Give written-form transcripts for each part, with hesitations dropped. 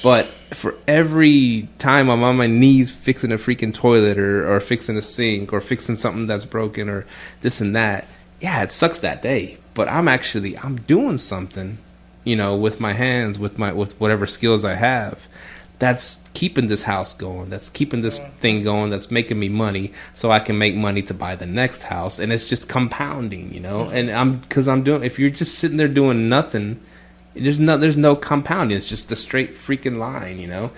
But for every time I'm on my knees fixing a freaking toilet or fixing a sink or fixing something that's broken or this and that, yeah, it sucks that day. But I'm doing something, with my hands, with whatever skills I have. That's keeping this house going. That's keeping this thing going. That's making me money, so I can make money to buy the next house. And it's just compounding, And if you're just sitting there doing nothing, there's no compounding. It's just a straight freaking line,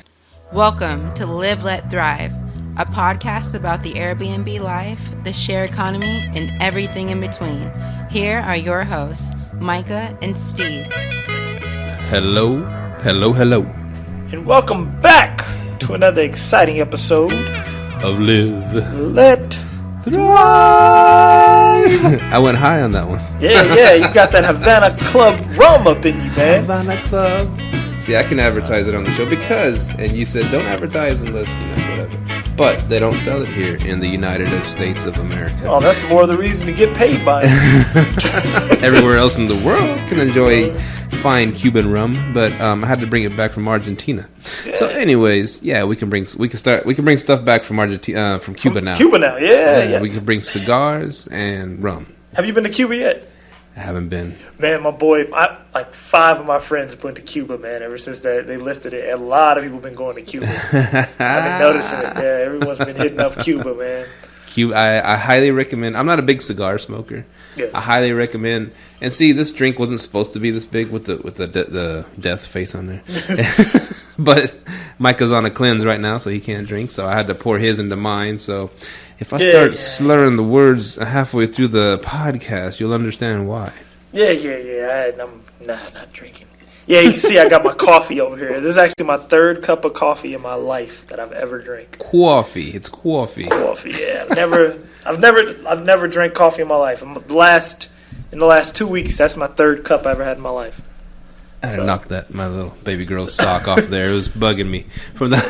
Welcome to Live, Let Thrive, a podcast about the Airbnb life, the share economy, and everything in between. Here are your hosts, Myka and Steve. Hello, hello, hello. And welcome back to another exciting episode of Live, Let Thrive. I went high on that one. Yeah, you got that Havana Club rum up in you, man. Havana Club. See, I can advertise it on the show and you said don't advertise unless, whatever. But they don't sell it here in the United States of America. Oh, that's more the reason to get paid by it. Everywhere else in the world can enjoy fine Cuban rum, but I had to bring it back from Argentina. Yeah. So, anyways, yeah, we can bring stuff back from Argentina, from Cuba now. Cuba now, yeah. We can bring cigars and rum. Have you been to Cuba yet? I haven't been. Man, my boy, like 5 of my friends went to Cuba, man, ever since they lifted it. A lot of people have been going to Cuba. I've been noticing it. Yeah, everyone's been hitting up Cuba, man. Cuba, I highly recommend. I'm not a big cigar smoker. Yeah. I highly recommend. And see, this drink wasn't supposed to be this big with the death face on there. But Myka's on a cleanse right now, so he can't drink. So I had to pour his into mine. So if I start slurring the words halfway through the podcast, you'll understand why. Yeah. I'm not drinking. Yeah, you can see I got my coffee over here. This is actually my 3rd cup of coffee in my life that I've ever drank. Coffee. It's coffee. Coffee, yeah. I've never drank coffee in my life. In the last 2 weeks, that's my 3rd cup I ever had in my life. I had to knock my little baby girl's sock off there. It was bugging me from that.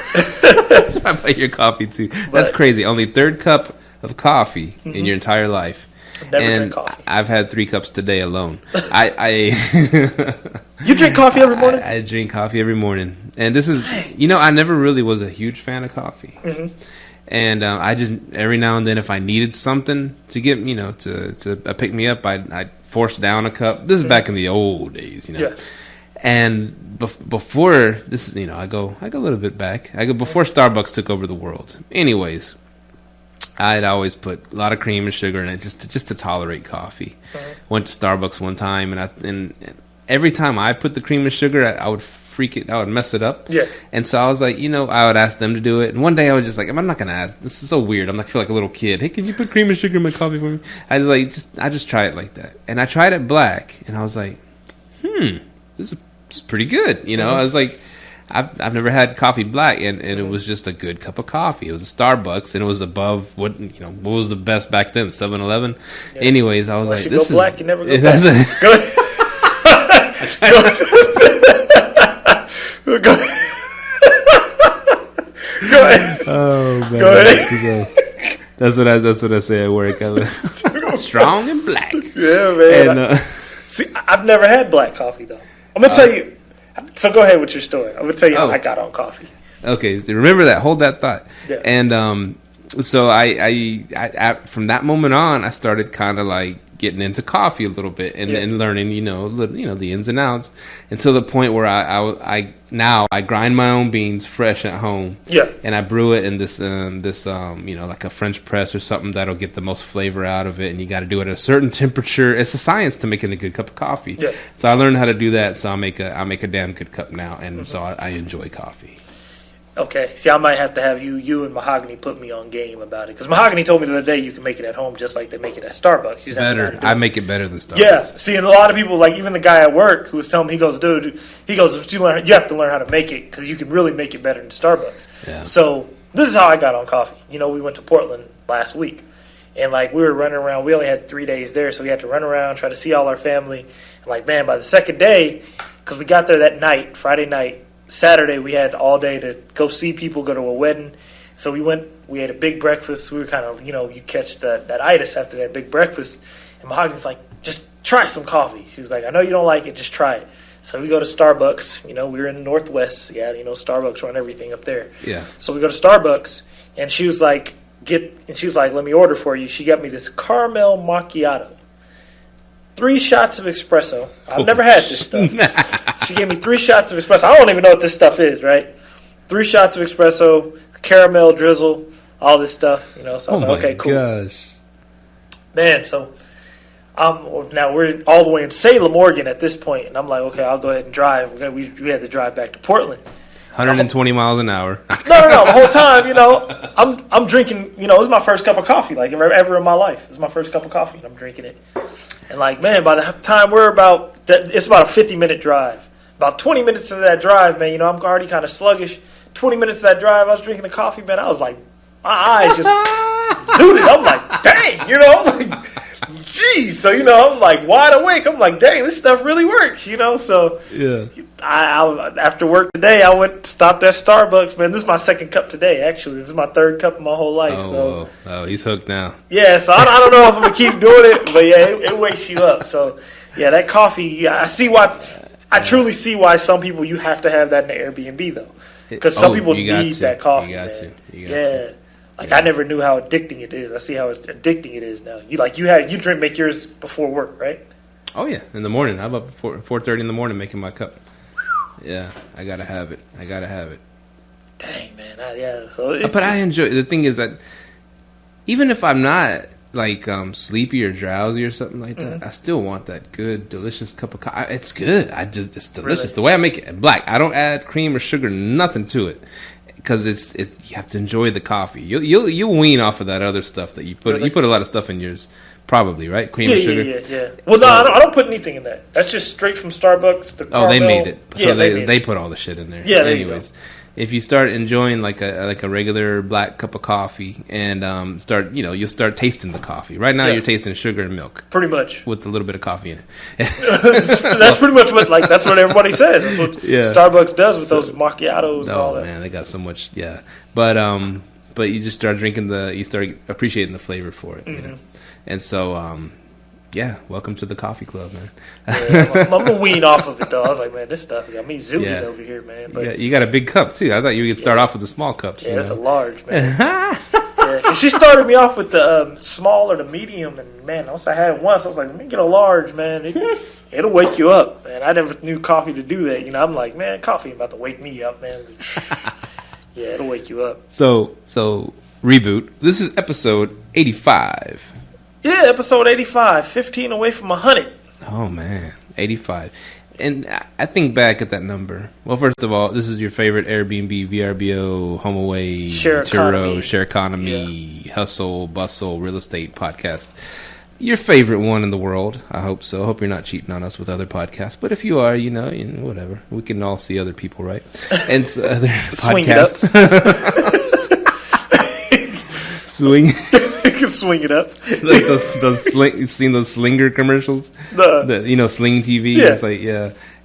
That's why I buy your coffee too. That's crazy. Only 3rd cup of coffee in your entire life. Never drink coffee. I've had 3 cups today alone. You drink coffee every morning? I drink coffee every morning. And this is, I never really was a huge fan of coffee. Mm-hmm. And I just, every now and then, if I needed something to get, to pick me up, I'd force down a cup. This is back in the old days, Yeah. And before, this is, I go a little bit back. Before Starbucks took over the world. Anyways, I'd always put a lot of cream and sugar in it just to tolerate coffee. Uh-huh. Went to Starbucks one time, and every time I put the cream and sugar, I would I would mess it up. Yeah. And so I was like, I would ask them to do it. And one day I was just like, I'm not gonna ask. This is so weird. I feel like a little kid. Hey, can you put cream and sugar in my coffee for me? I just try it like that. And I tried it black, and I was like, this is pretty good. Mm-hmm. I was like, I've never had coffee black, and it was just a good cup of coffee. It was a Starbucks, and it was above what was the best back then, 7-Eleven. Yeah. Anyways, I was Unless like, you this go black, is, you never go back. Go ahead. Go ahead. Oh man, go ahead. That's what I say at work. Strong and black. Yeah, man. And, see, I've never had black coffee though. I'm gonna tell you. So go ahead with your story. I'm gonna tell you how I got on coffee. Okay, so remember that. Hold that thought. Yeah. And so I from that moment on, I started kind of like getting into coffee a little bit and learning, the ins and outs, until the point where I grind my own beans fresh at home. Yeah. And I brew it in this like a French press or something that'll get the most flavor out of it, and you got to do it at a certain temperature. It's a science to making a good cup of coffee. Yeah. So I learned how to do that. So I make a damn good cup now, and so I enjoy coffee. Okay. See, I might have to have you and Mahogany put me on game about it, because Mahogany told me the other day you can make it at home just like they make it at Starbucks. Better. I make it better than Starbucks. Yeah. See, and a lot of people, like even the guy at work who was telling me, he goes, you have to learn how to make it, because you can really make it better than Starbucks. Yeah. So this is how I got on coffee. We went to Portland last week, and like we were running around. We only had 3 days there, so we had to run around, try to see all our family. And like, man, by the second day, because we got there that night, Friday night, Saturday we had all day to go see people, go to a wedding. So we had a big breakfast. We were kind of, you catch that itis after that big breakfast. And Mahogany's like, just try some coffee. She was like, I know you don't like it, just try it. So we go to Starbucks. We were in the Northwest. Yeah, Starbucks run everything up there. Yeah. So we go to Starbucks, and she was like, let me order for you. She got me this caramel macchiato. 3 shots of espresso. I've never had this stuff. She gave me 3 shots of espresso. I don't even know what this stuff is, right? 3 shots of espresso, caramel drizzle, all this stuff. So I was like, okay, cool. Gosh. Man, so now we're all the way in Salem, Oregon at this point, and I'm like, okay, I'll go ahead and drive. We had to drive back to Portland. 120 miles an hour. No. The whole time, I'm drinking. This is my first cup of coffee, like ever in my life. This is my first cup of coffee, and I'm drinking it. And like, man, by the time it's about a 50-minute drive. About 20 minutes of that drive, man, I'm already kind of sluggish. 20 minutes of that drive, I was drinking the coffee, man. I was like, my eyes just zooted. I'm like, dang, geez. So, I'm like wide awake. I'm like, dang, this stuff really works, So, yeah. I after work today, stopped at Starbucks, man. This is my second cup today, actually. This is my 3rd cup of my whole life. Oh, he's hooked now. Yeah, so I don't know if I'm going to keep doing it, but yeah, it wakes you up. So, yeah, that coffee, I truly see why some people, you have to have that in the Airbnb, though. Because some people need that coffee, You got man. to. I never knew how addicting it is. I see how addicting it is now. You make yours before work, right? Oh yeah, in the morning. I'm up at 4:30 in the morning making my cup. Yeah, I gotta have it. Dang, man. So but I enjoy. The thing is that even if I'm not like sleepy or drowsy or something like that, I still want that good, delicious cup of coffee. It's good. It's delicious. Really? The way I make it, black. I don't add cream or sugar, nothing to it. Because it's you have to enjoy the coffee. You'll wean off of that other stuff that you put. Really? You put a lot of stuff in yours, probably, right? Cream and sugar. Yeah. Well, no, I don't put anything in that. That's just straight from Starbucks. The caramel. They made it. So Yeah, they put all the shit in there. Yeah. Anyways, if you start enjoying like a regular black cup of coffee and you'll start tasting the coffee. Right now, you're tasting sugar and milk. Pretty much. With a little bit of coffee in it. That's pretty much that's what everybody says. That's what Starbucks does with those macchiatos and all that. Oh man, they got so much. Yeah, but you just start you start appreciating the flavor for it. And so welcome to the coffee club, man. I'm gonna wean off of it though. I was like, man, this stuff got me zooted over here, man. But you got a big cup too. I thought you could start off with the small cups. Yeah, that's a large, man. She started me off with the small or the medium, and man, once I had it once, I was like, let me get a large, man. It'll wake you up, man. I never knew coffee to do that. I'm like, man, coffee about to wake me up, man. Yeah, it'll wake you up. So reboot. This is episode 85. Yeah, episode 85, 15 away from 100. Oh, man, 85. And I think back at that number. Well, first of all, this is your favorite Airbnb, VRBO, HomeAway, Share Economy, Hustle, Bustle, Real Estate podcast. Your favorite one in the world. I hope so. I hope you're not cheating on us with other podcasts. But if you are, whatever. We can all see other people, right? And so other podcasts. Swing swing it up. Like you've seen those slinger commercials? Sling TV. Yeah. It's like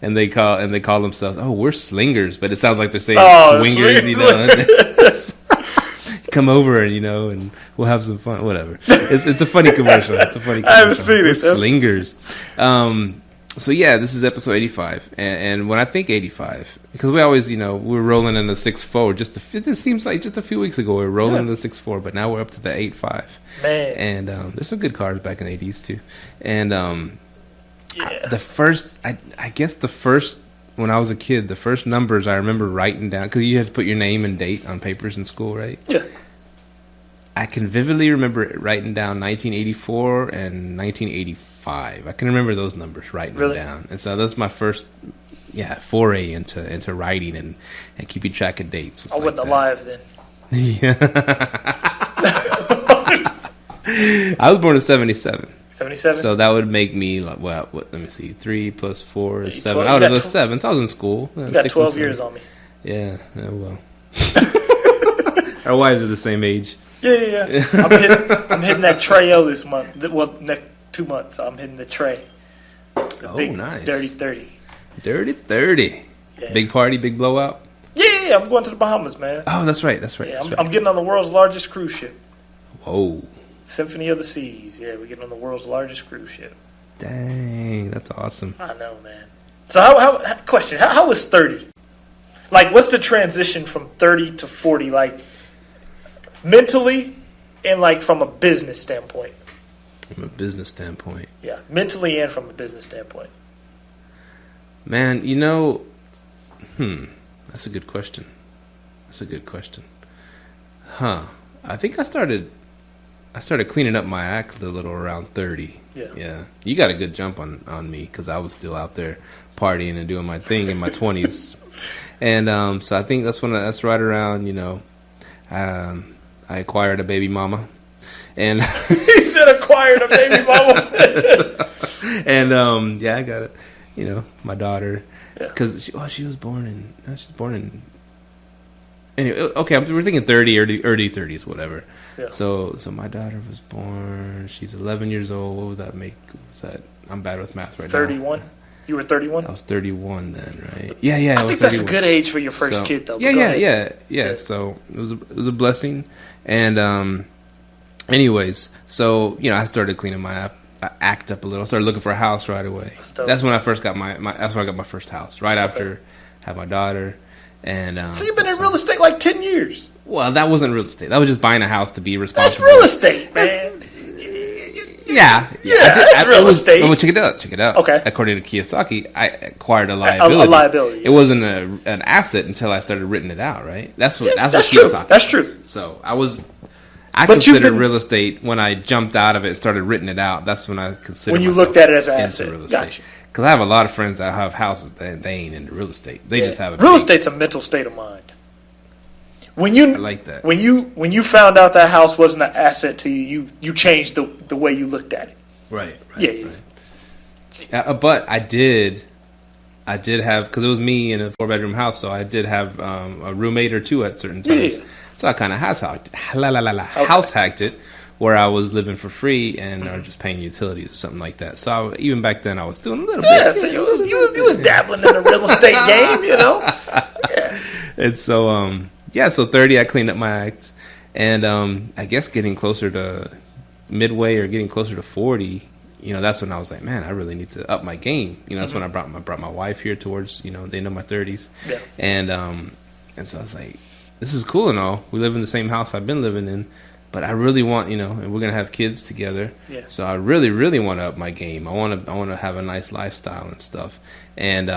and they call themselves, we're slingers, but it sounds like they're saying swingers. Come over and we'll have some fun. Whatever. It's a funny commercial. I haven't seen it. Slingers. So this is episode 85, and when I think 85, because we always, we're rolling in the 6.4. It seems like just a few weeks ago we were rolling in the 6.4, but now we're up to the 8.5. Man, and there's some good cars back in the 80s too. And when I was a kid, the first numbers I remember writing down, because you had to put your name and date on papers in school, right? Yeah. I can vividly remember writing down 1984 and 1985. I can remember those numbers, writing them down. And so that's my first foray into writing and keeping track of dates. I wasn't alive then. Yeah. I was born in 77. 77? So that would make me, let me see, 3 plus 4 is 7. I was 7, so I was in school. You got 12 years on me. Yeah, well. Our wives are the same age. Yeah. I'm hitting that Trey-O this month. Well, next 2 months, I'm hitting the Trey. Big, nice. Dirty 30. Dirty 30. Yeah. Big party, big blowout? Yeah, I'm going to the Bahamas, man. Oh, that's right. Yeah, I'm getting on the world's largest cruise ship. Whoa. Symphony of the Seas. Yeah, we're getting on the world's largest cruise ship. Dang, that's awesome. I know, man. So how was 30? Like, what's the transition from 30 to 40? Like, mentally and, like, from a business standpoint. From a business standpoint. Yeah, mentally and from a business standpoint. Man, that's a good question. Huh. I think I started cleaning up my act a little around 30. Yeah. You got a good jump on me because I was still out there partying and doing my thing in my 20s. And so I think that's right around, I acquired a baby mama. And he said acquired a baby mama. And I got it. My daughter, because she was born in. Anyway, okay, we're thinking 30, early 30s, whatever. Yeah. So my daughter was born. She's 11 years old. What would that make? I'm bad with math right 31? now. 31? You were 31? I was 31 then, right? Yeah. I think that's a good age for your first kid, though. Yeah. So it was a blessing, and anyways, so I started cleaning my act up a little. I started looking for a house right away. That's when I first got that's when I got my first house. Right after I had my daughter. And so you've been in real estate like 10 years. Well, that wasn't real estate. That was just buying a house to be responsible. That's real estate, man. That's real estate. Oh, check it out. Okay. According to Kiyosaki, I acquired a liability. A liability. It wasn't an asset until I started written it out. Right. That's what Kiyosaki true. That's true. So I considered real estate when I jumped out of it and started written it out. That's when I considered when you looked at it as an asset. Real estate. Gotcha. Because I have a lot of friends that have houses that they ain't into real estate. They just have real estate's a mental state of mind. I like that. When you found out that house wasn't an asset to you, you changed the way you looked at it. Right. Yeah. But I did have, because it was me in a 4-bedroom house, so I did have a roommate or two at certain times. Yeah. So I kind of house hacked it. Where I was living for free and or just paying utilities or something like that. So even back then, I was doing a little bit. Yeah, so you was dabbling in the real estate game, Yeah. And so, so 30, I cleaned up my act. And I guess getting closer to midway or getting closer to 40, that's when I was like, man, I really need to up my game. That's when I brought my wife here towards, the end of my 30s. Yeah. And so I was like, this is cool and all. We live in the same house I've been living in. But I really want, and we're gonna have kids together. Yeah. So I really, really want to up my game. I want to have a nice lifestyle and stuff. And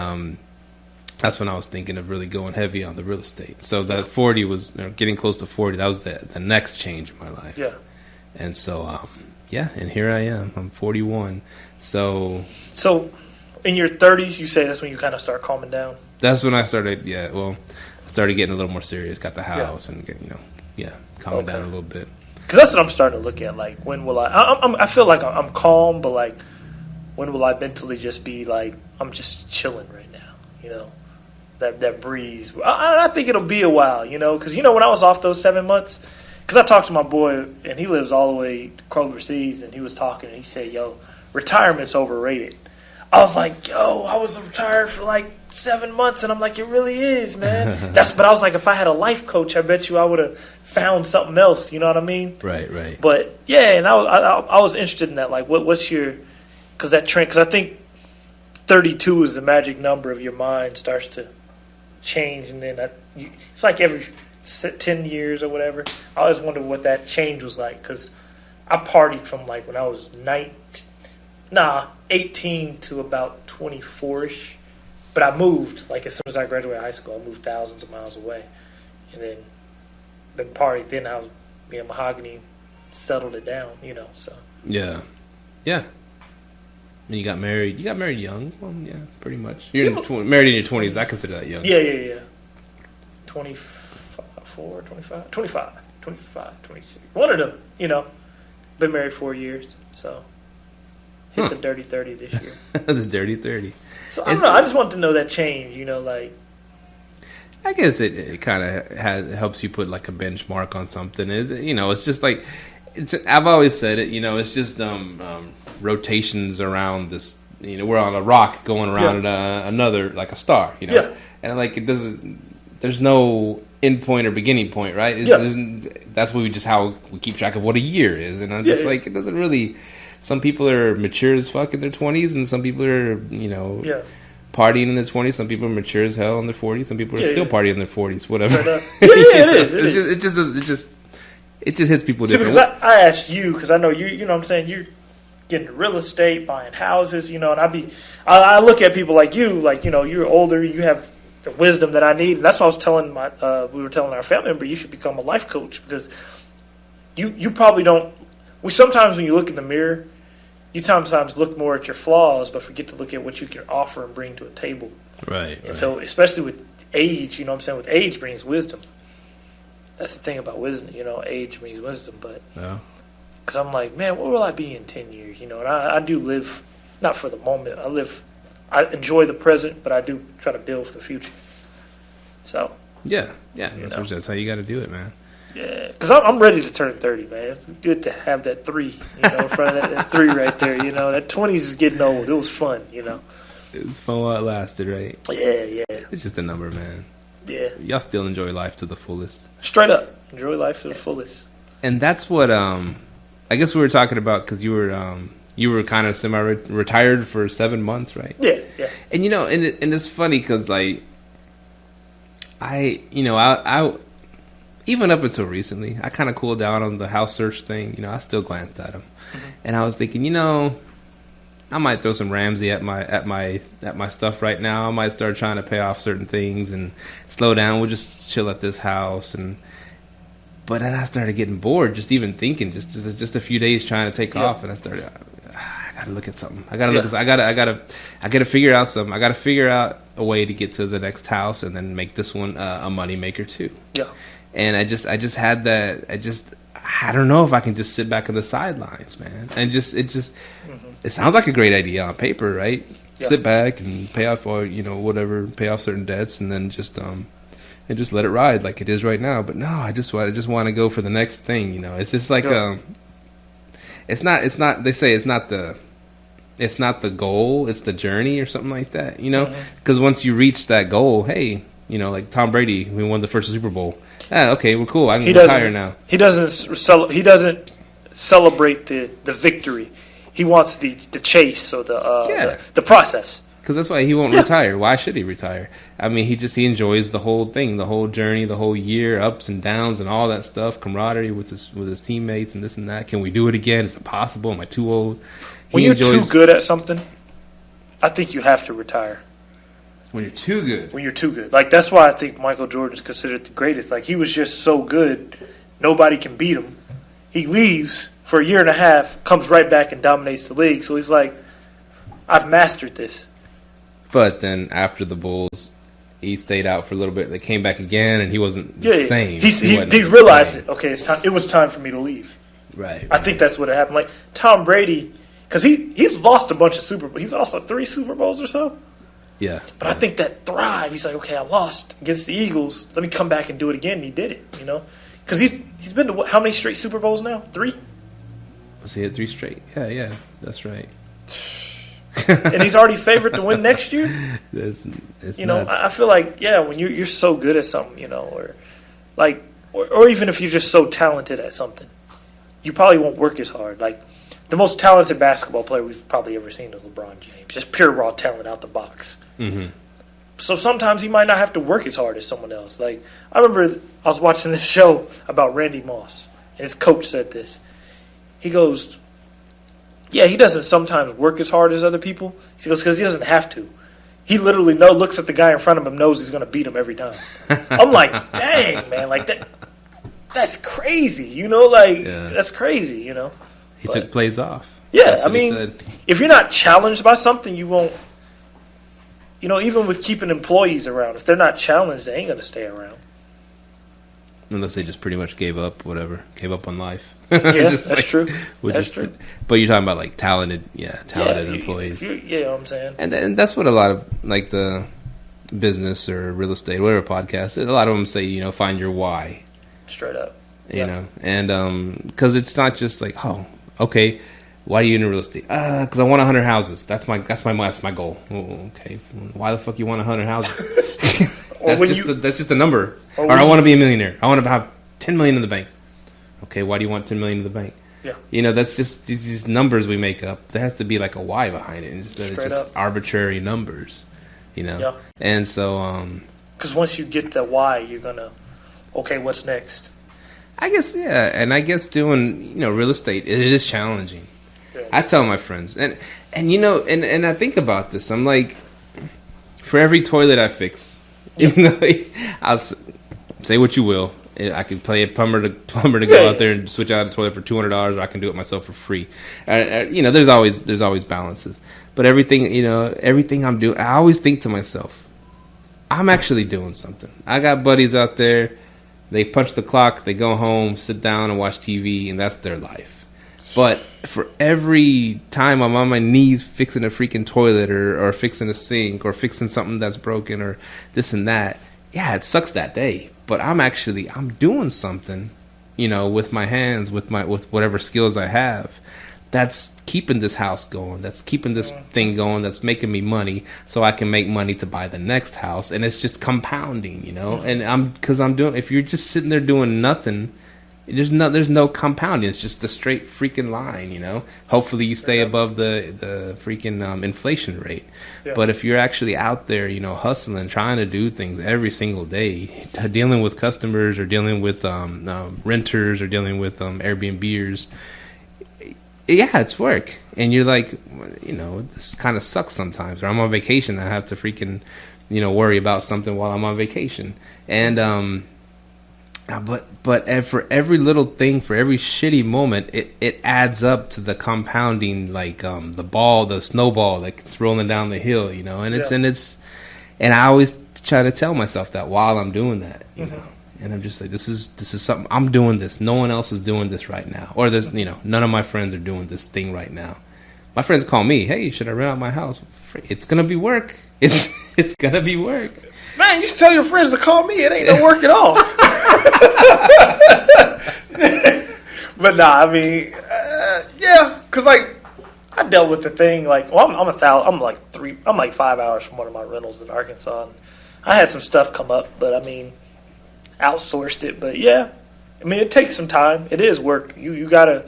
that's when I was thinking of really going heavy on the real estate. So that 40 was getting close to 40. That was the next change in my life. Yeah. And so and here I am. I'm 41. So in your 30s, you say that's when you kind of start calming down. That's when I started. Yeah. Well, I started getting a little more serious. Got the house and calming down a little bit. Because that's what I'm starting to look at. Like, when will I feel like I'm calm, but like, when will I mentally just be like, I'm just chilling right now? That breeze. I think it'll be a while. Because when I was off those 7 months, because I talked to my boy and he lives all the way overseas, and he was talking and he said, "Yo, retirement's overrated." I was like, "Yo, I was retired for like 7 months," and I'm like, "It really is, man." But I was like, if I had a life coach, I bet you I would have found something else. You know what I mean? Right. But yeah, and I was interested in that. Like, what's your? Because that trend. Because I think 32 is the magic number of your mind starts to change, and then it's like every 10 years or whatever. I always wondered what that change was like, because I partied from like when I was 18 to about 24ish. But I moved, like, as soon as I graduated high school, I moved thousands of miles away. And then partied. Then I was, Mahogany settled it down, so. Yeah. And you got married. You got married young. Well, yeah, pretty much. You're married in your 20s. I consider that young. Yeah. 25, 26. One of them, been married 4 years, so. Hit the dirty 30 this year. The dirty 30. So I don't know. I just want to know that change. Like. I guess it kind of helps you put like a benchmark on something. It's just like I've always said it. It's just rotations around this. We're on a rock going around another, like a star. Yeah. And like it doesn't. There's no end point or beginning point, right? That's how we keep track of what a year is, and I'm just like, it doesn't really. Some people are mature as fuck in their 20s, and some people are, partying in their 20s. Some people are mature as hell in their 40s. Some people are still partying in their 40s. Whatever. It is. It just hits people different. Because I asked you, because I know you know what I'm saying, you're getting real estate, buying houses, and I look at people like you, you're older, you have the wisdom that I need, and that's what I was telling we were telling our family member, you should become a life coach, because you probably don't. Sometimes when you look in the mirror, you sometimes look more at your flaws, but forget to look at what you can offer and bring to a table. Right. And so, especially with age, you know what I'm saying, with age brings wisdom. That's the thing about wisdom, age brings wisdom, but because I'm like, man, what will I be in 10 years, and I do live, not for the moment, I enjoy the present, but I do try to build for the future. So. Yeah, that's how you got to do it, man. Yeah, because I'm ready to turn 30, man. It's good to have that 3, in front of that 3 right there, That 20s is getting old. It was fun, It was fun while it lasted, right? Yeah. It's just a number, man. Yeah. Y'all still enjoy life to the fullest. Straight up. Enjoy life to the fullest. And that's what, I guess we were talking about, because you were kind of semi-retired for 7 months, right? Yeah. And, and it's funny, because, like, I even up until recently, I kind of cooled down on the house search thing. I still glanced at them, and I was thinking, I might throw some Ramsey at my stuff right now. I might start trying to pay off certain things and slow down. We'll just chill at this house, but then I started getting bored, just even thinking, just a few days trying to take off, and I started. I gotta look at something. I gotta figure out something. I gotta figure out a way to get to the next house and then make this one a money maker too. Yeah. And I just had that. I don't know if I can just sit back on the sidelines, man. And it sounds like a great idea on paper, right? Yeah. Sit back and pay off all, whatever, pay off certain debts, and then just let it ride like it is right now. But no, I just want to go for the next thing. It's just like it's not. They say it's not the goal, it's the journey or something like that. Because once you reach that goal, hey. Like Tom Brady, we won the first Super Bowl. Okay, well, cool. I can retire now. He doesn't celebrate the victory. He wants the chase or the process. Because that's why he won't retire. Why should he retire? I mean, he enjoys the whole thing, the whole journey, the whole year, ups and downs, and all that stuff. Camaraderie with his teammates and this and that. Can we do it again? Is it possible? Am I too old? When you're too good at something, I think you have to retire. When you're too good. Like, that's why I think Michael Jordan is considered the greatest. Like, he was just so good, nobody can beat him. He leaves for a year and a half, comes right back and dominates the league. So he's like, I've mastered this. But then after the Bulls, he stayed out for a little bit. They came back again, and he wasn't the same. He realized it. Okay, it was time for me to leave. Right. I think that's what happened. Like, Tom Brady, because he's lost a bunch of Super Bowls. He's lost 3 Super Bowls or so. Yeah. But I think that thrive. He's like, okay, I lost against the Eagles. Let me come back and do it again. And he did it, Because he's been to how many straight Super Bowls now? 3? Was he at 3 straight? Yeah, that's right. And he's already favored to win next year? It's nuts. I feel like, when you're so good at something, or even if you're just so talented at something, you probably won't work as hard. Like, the most talented basketball player we've probably ever seen is LeBron James. Just pure raw talent out the box. Mm-hmm. So sometimes he might not have to work as hard as someone else. Like, I remember I was watching this show about Randy Moss, and his coach said this. He goes, he doesn't sometimes work as hard as other people. He goes, because he doesn't have to. He literally looks at the guy in front of him, knows he's going to beat him every time. I'm like, dang, man, like that's crazy, that's crazy, He took plays off. Yeah, I mean, if you're not challenged by something, you won't. Even with keeping employees around, if they're not challenged, they ain't going to stay around. Unless they just pretty much gave up on life. Yeah, that's true. That's true. But you're talking about like talented employees. You know what I'm saying? And that's what a lot of like the business or real estate, whatever podcast, a lot of them say, find your why. Straight up. You know, and because it's not just like, oh, okay, why are you in real estate? Because I want 100 houses. That's my goal. Oh, okay, why the fuck you want 100 houses? That's just a number. Or I want to be a millionaire. I want to have 10 million in the bank. Okay, why do you want 10 million in the bank? Yeah. That's just these numbers we make up. There has to be like a why behind it, and it's just arbitrary numbers. Yeah. And so, because once you get the why, you're gonna, okay, what's next? I guess, yeah, and I guess doing, real estate, it is challenging. Yeah. I tell my friends, and I think about this. I'm like, for every toilet I fix, even though I'll say what you will, I can pay a plumber to go out there and switch out a toilet for $200, or I can do it myself for free. There's always balances. But everything I'm doing, I always think to myself, I'm actually doing something. I got buddies out there. They punch the clock, they go home, sit down and watch TV, and that's their life. But for every time I'm on my knees fixing a freaking toilet or fixing a sink or fixing something that's broken or this and that, yeah, it sucks that day. But I'm doing something, with my hands, with whatever skills I have, that's keeping this house going, that's keeping this thing going, that's making me money so I can make money to buy the next house. And it's just compounding, and if you're just sitting there doing nothing, there's no compounding. It's just a straight freaking line, Hopefully you stay above the freaking inflation rate. Yeah. But if you're actually out there, hustling, trying to do things every single day, dealing with customers or dealing with renters or dealing with Airbnbers, yeah, it's work. And you're like, this kind of sucks sometimes. Or I'm on vacation, I have to freaking, worry about something while I'm on vacation. And but for every little thing, for every shitty moment, it adds up to the compounding, like the snowball that's rolling down the hill, and I always try to tell myself that while I'm doing that, and I'm just like, this is something, I'm doing this. No one else is doing this right now, or there's none of my friends are doing this thing right now. My friends call me, hey, should I rent out my house? It's gonna be work. It's gonna be work. Man, you should tell your friends to call me. It ain't no work at all. But nah, I mean, yeah, because like I dealt with the thing. Like, well, I'm like 5 hours from one of my rentals in Arkansas. And I had some stuff come up, but I mean, outsourced it. But yeah, I mean, it takes some time. It is work. You gotta.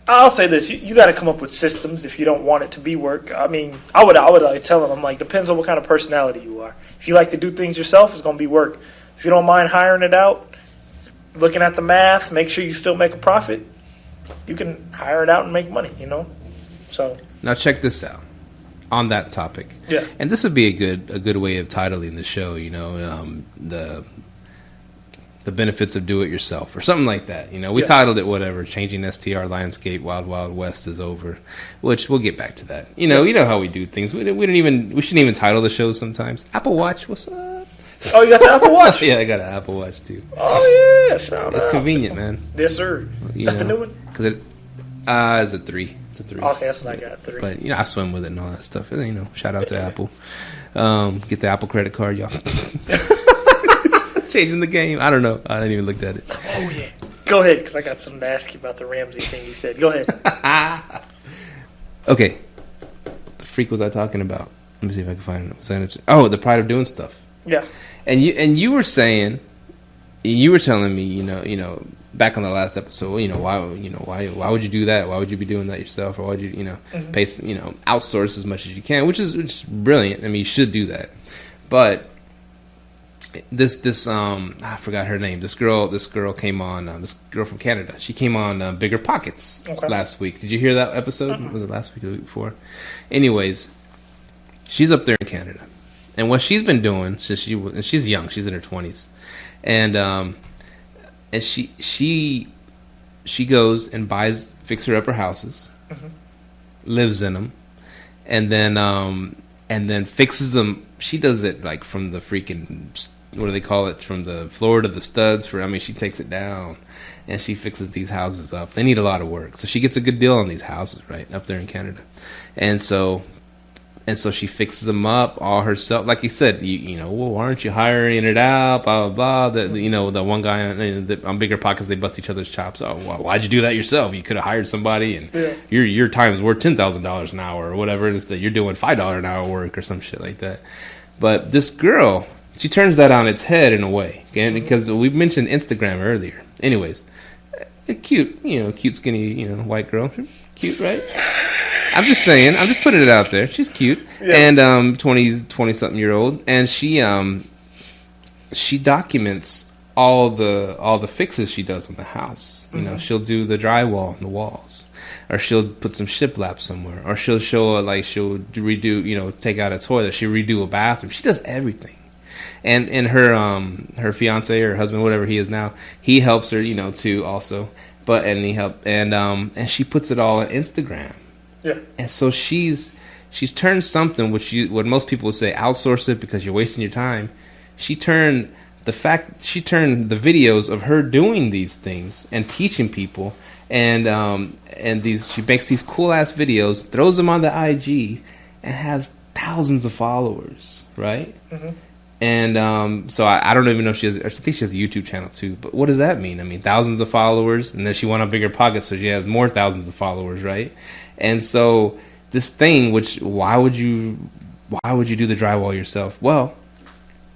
I'll say this: you got to come up with systems if you don't want it to be work. I mean, I would like tell them, I'm like, depends on what kind of personality you are. If you like to do things yourself, it's going to be work. If you don't mind hiring it out, looking at the math, make sure you still make a profit, you can hire it out and make money. So now check this out on that topic. Yeah, and this would be a good way of titling the show. The benefits of do-it-yourself, or something like that. We titled it whatever, Changing STR Landscape, Wild Wild West is over, which we'll get back to that. You know how we do things. We shouldn't even title the show sometimes. Apple Watch, what's up? Oh, you got the Apple Watch? Yeah, I got an Apple Watch too. Oh yeah, shout it's out. convenient, man. Yes, sir. That's the new one? Because it's a 3. It's a 3. Okay, that's what I got, 3. But I swim with it and all that stuff. Shout out to Apple. Get the Apple credit card, y'all. Changing the game. I don't know. I didn't even look at it. Oh, yeah. Go ahead, because I got something to ask you about the Ramsey thing you said. Go ahead. Okay. What the freak was I talking about? Let me see if I can find it. The pride of doing stuff. Yeah. And you were saying, you were telling me, back on the last episode, why would you do that? Why would you be doing that yourself? Or why would you, pay, outsource as much as you can, which is brilliant. I mean, you should do that. But this I forgot her name. This girl came on. This girl from Canada. She came on Bigger Pockets last week. Did you hear that episode? Was it last week or the week before? Anyways, she's up there in Canada, and what she's been doing since she's young. She's in her 20s, and she goes and buys fixer-upper houses, lives in them, and then fixes them. She does it like from the freaking, what do they call it? From the floor to the studs. She takes it down, and she fixes these houses up. They need a lot of work, so she gets a good deal on these houses, right, up there in Canada. And so she fixes them up all herself. Like you said, well, why aren't you hiring it out? Blah blah blah. The one guy on Bigger Pockets, they bust each other's chops. Oh, well, why'd you do that yourself? You could have hired somebody, and your time is worth $10,000 an hour or whatever it is that you're doing $5 an hour work or some shit like that. But this girl, she turns that on its head in a way, because we mentioned Instagram earlier. Anyways, a cute skinny white girl, Cute, right? I'm just saying. I'm just putting it out there. She's cute. Yeah. And 20-something year old. And she documents all the fixes she does on the house. You know, she'll do the drywall on the walls. Or she'll put some shiplap somewhere. Or she'll show, like, she'll redo, you know, take out a toilet. She'll redo a bathroom. She does everything. And her fiance or husband, whatever he is now, he helps her, you know, too, also. And she puts it all on Instagram. Yeah. And so she's turned something what most people would say outsource it because you're wasting your time. She turned the videos of her doing these things and teaching people and she makes these cool ass videos, throws them on the IG, and has thousands of followers, right? Mm-hmm. And so I don't even know if she has. I think she has a YouTube channel too. But what does that mean? I mean, thousands of followers, and then she went on bigger pockets, so she has more thousands of followers, right? And so this thing, why would you do the drywall yourself? Well,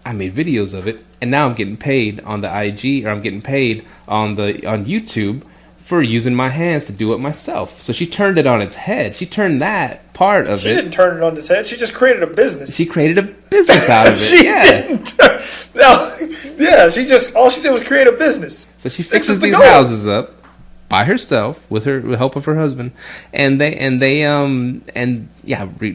I made videos of it, and now I'm getting paid on the IG, or I'm getting paid on YouTube for using my hands to do it myself. So she turned it on its head. She turned that part of it. She didn't turn it on its head. She just created a business. She created a business out of it. She just all she did was create a business. So she fixes these houses up by herself with the help of her husband, and they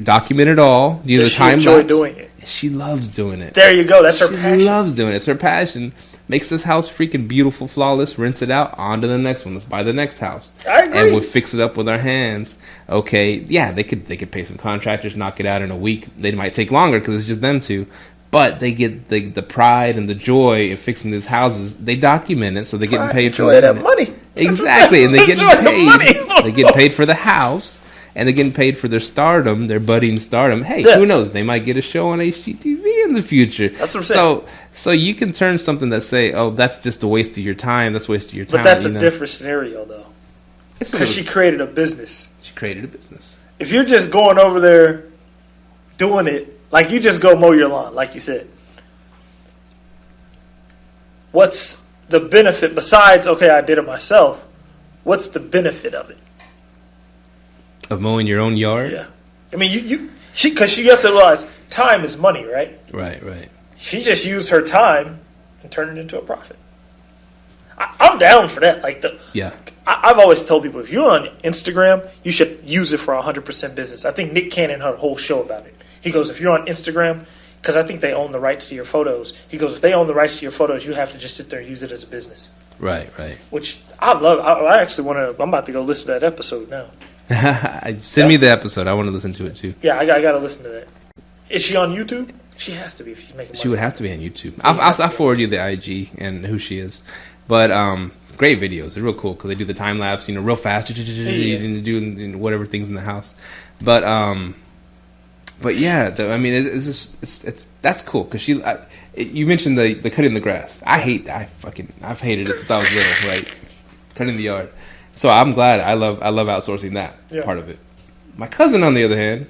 document it all. You know, the time enjoy doing it. She loves doing it. There you go. That's her passion. She loves doing it. It's her passion. Makes this house freaking beautiful, flawless. Rinse it out. On to the next one. Let's buy the next house. I agree. And we'll fix it up with our hands. Okay, yeah, they could pay some contractors, knock it out in a week. They might take longer because it's just them two. But they get the pride and the joy of fixing these houses. They document it, so they're getting paid for that money. Exactly, and they're getting paid. They get paid for the house, and they're getting paid for their stardom, their budding stardom. Hey, who knows? They might get a show on HGTV in the future. That's what I'm saying. So you can turn something that say, oh, that's just a waste of your time. That's a waste of your time. But that's a different scenario, though. Because she created a business. She created a business. If you're just going over there doing it, like you just go mow your lawn, like you said, what's the benefit besides, okay, I did it myself? What's the benefit of it? Of mowing your own yard? Yeah. I mean, because you have to realize time is money, right? Right. She just used her time and turned it into a profit. I'm down for that. I've always told people, if you're on Instagram, you should use it for 100% business. I think Nick Cannon had a whole show about it. He goes, if you're on Instagram, because I think they own the rights to your photos. He goes, if they own the rights to your photos, you have to just sit there and use it as a business. Right. Which I love. I actually want to. I'm about to go listen to that episode now. Send me the episode. I want to listen to it too. Yeah, I got to listen to that. Is she on YouTube? She has to be if she's making money. She would have to be on YouTube. I'll forward you the IG and who she is. But great videos. They're real cool because they do the time lapse, real fast. And do whatever things in the house. But yeah, it's that's cool because you mentioned the cutting the grass. I've hated it since I was little, right? Cutting the yard. So I'm glad. I love outsourcing that part of it. My cousin, on the other hand,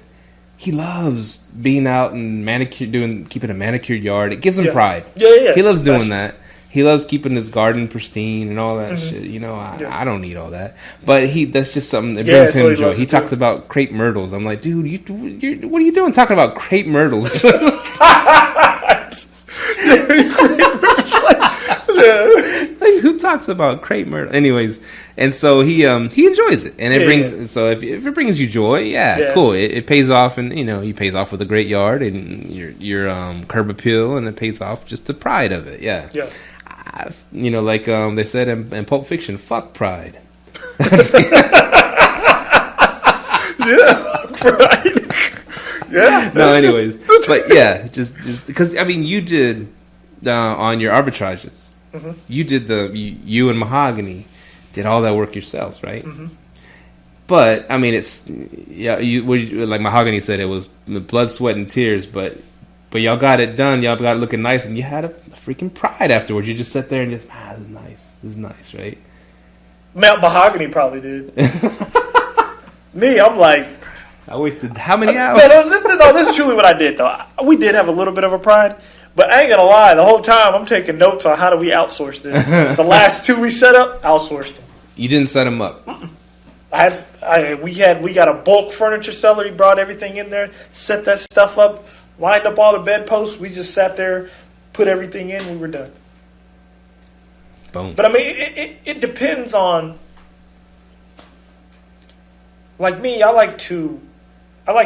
he loves being out and keeping a manicured yard. It gives him pride. Yeah. He loves doing that. He loves keeping his garden pristine and all that shit. I don't need all that. But that's just something that brings him joy. He talks about crepe myrtles. I'm like, dude, what are you doing talking about crepe myrtles? Like, who talks about crepe myrtle? Anyways, and so he enjoys it, and it brings. So if it brings you joy, cool. It pays off, and he pays off with a great yard and your curb appeal, and it pays off just the pride of it. Yeah. Like they said in Pulp Fiction, fuck pride. Pride. Yeah. No, anyways, but just because you did on your arbitrages. Mm-hmm. You did you and Mahogany did all that work yourselves, right? Mm-hmm. But it's like Mahogany said, it was blood, sweat, and tears. But y'all got it done. Y'all got it looking nice, and you had a freaking pride afterwards. You just sat there and just, this is nice. This is nice, right? Mahogany probably did. Me, I'm like, I wasted how many hours? No, this is truly what I did though. We did have a little bit of a pride. But I ain't gonna lie, the whole time I'm taking notes on how do we outsource this. The last two we set up, outsourced them. You didn't set them up. We got a bulk furniture seller. He brought everything in there, set that stuff up, lined up all the bedposts. We just sat there, put everything in. We were done. Boom. But I mean, it depends on. Like me, I like to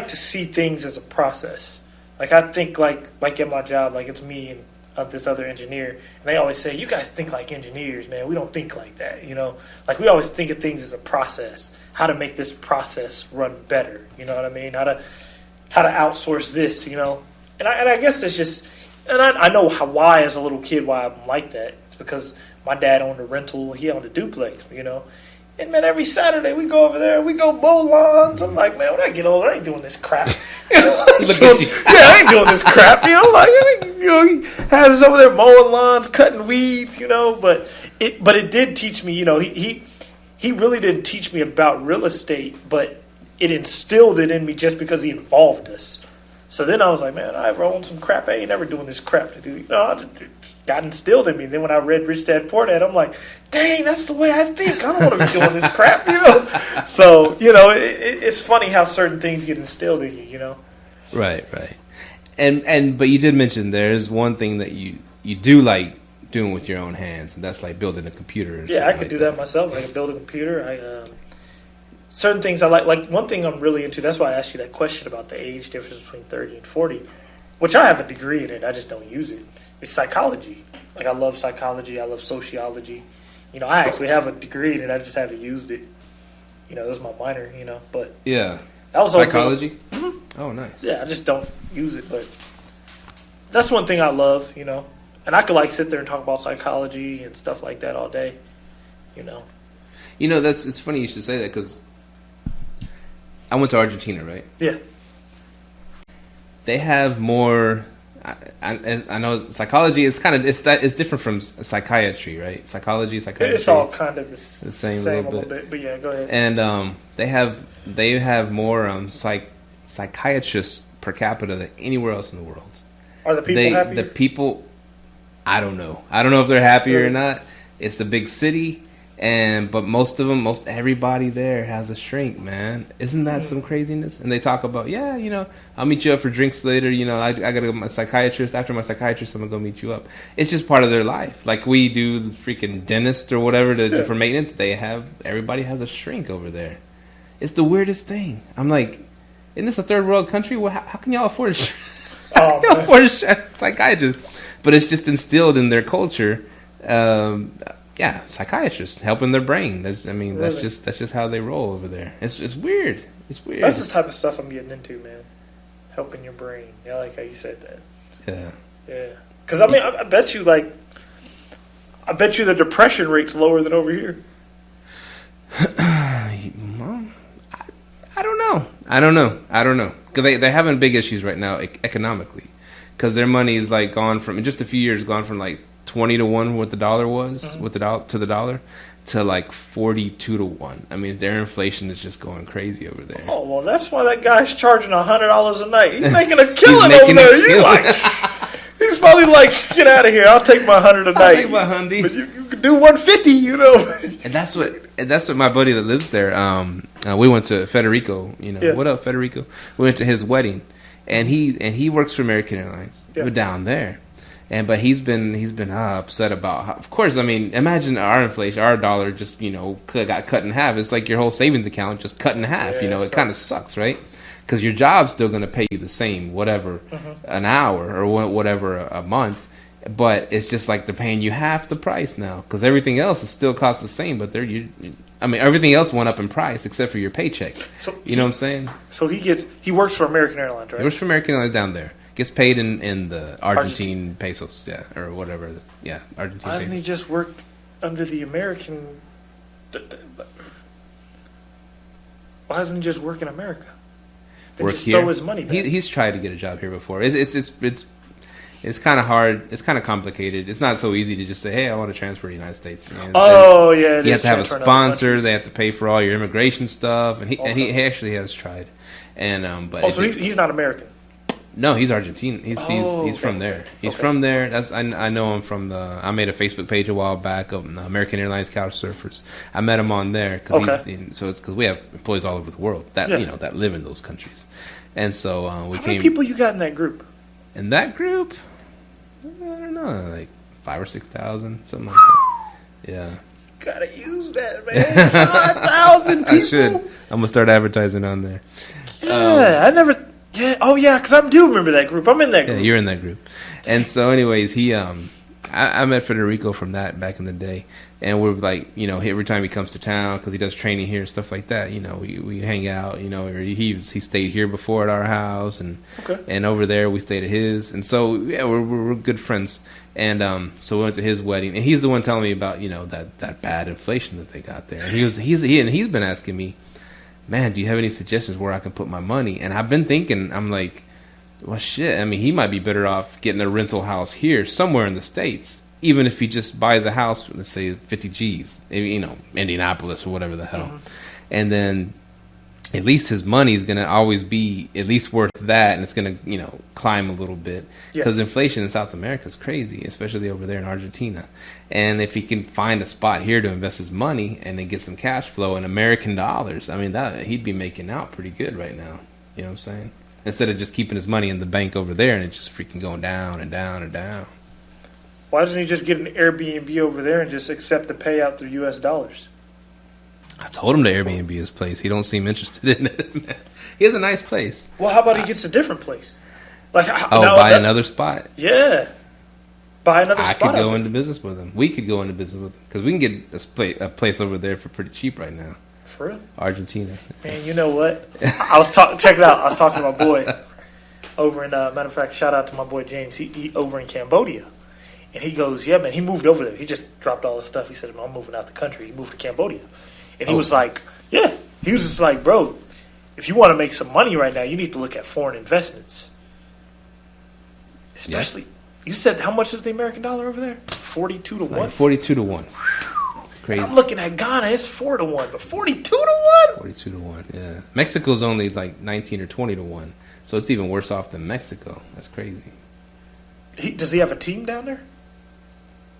see things as a process. Like I think like in my job, like it's me and this other engineer, and they always say, "You guys think like engineers, man. We don't think like that, you know. Like we always think of things as a process. How to make this process run better. You know what I mean? How to outsource this, you know. And I guess it's just, and I know why as a little kid why I'm like that. It's because my dad owned a rental, he owned a duplex, you know. And man, every Saturday we go over there, we go mow lawns. I'm like, man, when I get older, I ain't doing this crap. You know, Look at you. Yeah, I ain't doing this crap. You know, like he has us over there mowing lawns, cutting weeds. You know, but it did teach me. You know, he really didn't teach me about real estate, but it instilled it in me just because he involved us. So then I was like, man, I ever own some crap. I ain't never doing this crap to do. You know, it got instilled in me. Then when I read Rich Dad Poor Dad, I'm like, dang, that's the way I think. I don't want to be doing this crap, you know. So, you know, it's funny how certain things get instilled in you, you know. Right. But you did mention there's one thing that you do like doing with your own hands, and that's like building a computer. Yeah, I could do that myself. I could build a computer. Certain things I like. Like one thing I'm really into. That's why I asked you that question about the age difference between 30 and 40, which I have a degree in it. I just don't use it. It's psychology. Like I love psychology. I love sociology. You know, I actually have a degree in it. I just haven't used it. You know, it was my minor. You know, but yeah, that was psychology. Mm-hmm. Oh, nice. Yeah, I just don't use it, but that's one thing I love. You know, and I could like sit there and talk about psychology and stuff like that all day. You know. You know, it's funny you should say that because I went to Argentina, right? Yeah. They have more. I know psychology is kind of it's different from psychiatry, right? Psychology. It's all kind of the same a little bit. But yeah, go ahead. And they have more psychiatrists per capita than anywhere else in the world. Are the people happier? The people, I don't know. I don't know if they're happier or not. It's the big city. But most everybody there has a shrink, man. Isn't that some craziness? And they talk about, yeah, you know, I'll meet you up for drinks later. You know, I gotta go to my psychiatrist. After my psychiatrist, I'm gonna go meet you up. It's just part of their life. Like we do the freaking dentist or whatever for maintenance. Everybody has a shrink over there. It's the weirdest thing. I'm like, isn't this a third world country? Well, how can y'all afford a psychiatrist? But it's just instilled in their culture. Yeah, psychiatrists helping their brain. That's just how they roll over there. It's weird. It's weird. That's the type of stuff I'm getting into, man. Helping your brain. I like how you said that. Yeah. Yeah. Because I mean, I bet you the depression rate's lower than over here. I don't know. Because they're having big issues right now economically. Because their money is like gone from in just a few years, gone from like 20 to 1 what the dollar was with the dollar to like 42 to 1. I mean, their inflation is just going crazy over there. Oh well, that's why that guy's charging $100 a night. He's making a killing over there. He's probably like, get out of here. I'll take my $100 a night. I'll take my $100. But you can do $150, you know. And that's what my buddy that lives there. We went to Federico. You know, yeah. What up, Federico? We went to his wedding, and he works for American Airlines. Yeah. We're down there. But he's been upset about how, of course, I mean, imagine our inflation, our dollar just, you know, got cut in half. It's like your whole savings account just cut in half, you know. It kind of sucks, right? Because your job's still going to pay you the same, whatever, an hour or whatever a month. But it's just like they're paying you half the price now because everything else is still cost the same. But everything else went up in price except for your paycheck. So you know what I'm saying? So he works for American Airlines, right? He works for American Airlines down there. Gets paid in the Argentine pesos, yeah, or whatever, yeah, Argentine. Why hasn't he just worked under the American? Why hasn't he just work in America? Then just throw his money back. He's tried to get a job here before. It's kind of hard. It's kind of complicated. It's not so easy to just say, "Hey, I want to transfer to the United States." You have to have a sponsor. They have to pay for all your immigration stuff, and he actually has tried. And but so he's not American. No, he's Argentine. He's okay. from there. He's Okay. from there. I know him from the. I made a Facebook page a while back of the American Airlines Couch Surfers. I met him on there so it's because we have employees all over the world that that live in those countries, and so we How came. many people you got in that group? In that group, I don't know, like 5,000 or 6,000, something like that. Yeah. Gotta use that, man. 5,000 people. I should. I'm gonna start advertising on there. Yeah, I never. Yeah. Oh, yeah. Because I do remember that group. I'm in that group. Yeah, you're in that group. And so, anyways, I met Federico from that back in the day, and we're like, every time he comes to town because he does training here and stuff like that. We hang out. Or he stayed here before at our house, and over there we stayed at his, and so yeah, we're good friends. And so we went to his wedding, and he's the one telling me about that bad inflation that they got there. And he's been asking me, man, do you have any suggestions where I can put my money? And I've been thinking, I'm like, well, shit. I mean, he might be better off getting a rental house here, somewhere in the States, even if he just buys a house, let's say 50 G's, maybe, Indianapolis or whatever the hell. And then at least his money is going to always be at least worth that, and it's going to, climb a little bit. Because inflation in South America is crazy, especially over there in Argentina. And if he can find a spot here to invest his money and then get some cash flow in American dollars, I mean, he'd be making out pretty good right now. You know what I'm saying? Instead of just keeping his money in the bank over there and it's just freaking going down and down and down. Why doesn't he just get an Airbnb over there and just accept the payout through U.S. dollars? I told him to Airbnb his place. He don't seem interested in it, man. He has a nice place. Well, how about he gets a different place? Buy another spot. Yeah. Buy another spot. I could go into business with him. We could go into business with him. Because we can get a place over there for pretty cheap right now. For real? Argentina. Man, you know what? I was check it out. I was talking to my boy over in, matter of fact, shout out to my boy James. He over in Cambodia. And he goes, yeah, man, he moved over there. He just dropped all his stuff. He said, I'm moving out the country. He moved to Cambodia. And he was like, yeah. He was just like, bro, if you want to make some money right now, you need to look at foreign investments. Especially, you said, how much is the American dollar over there? 42 to 1? Like 42 to 1. Crazy. I'm looking at Ghana, it's 4 to 1, but 42 to 1? 42 to 1, yeah. Mexico's only like 19 or 20 to 1. So it's even worse off than Mexico. That's crazy. Does he have a team down there?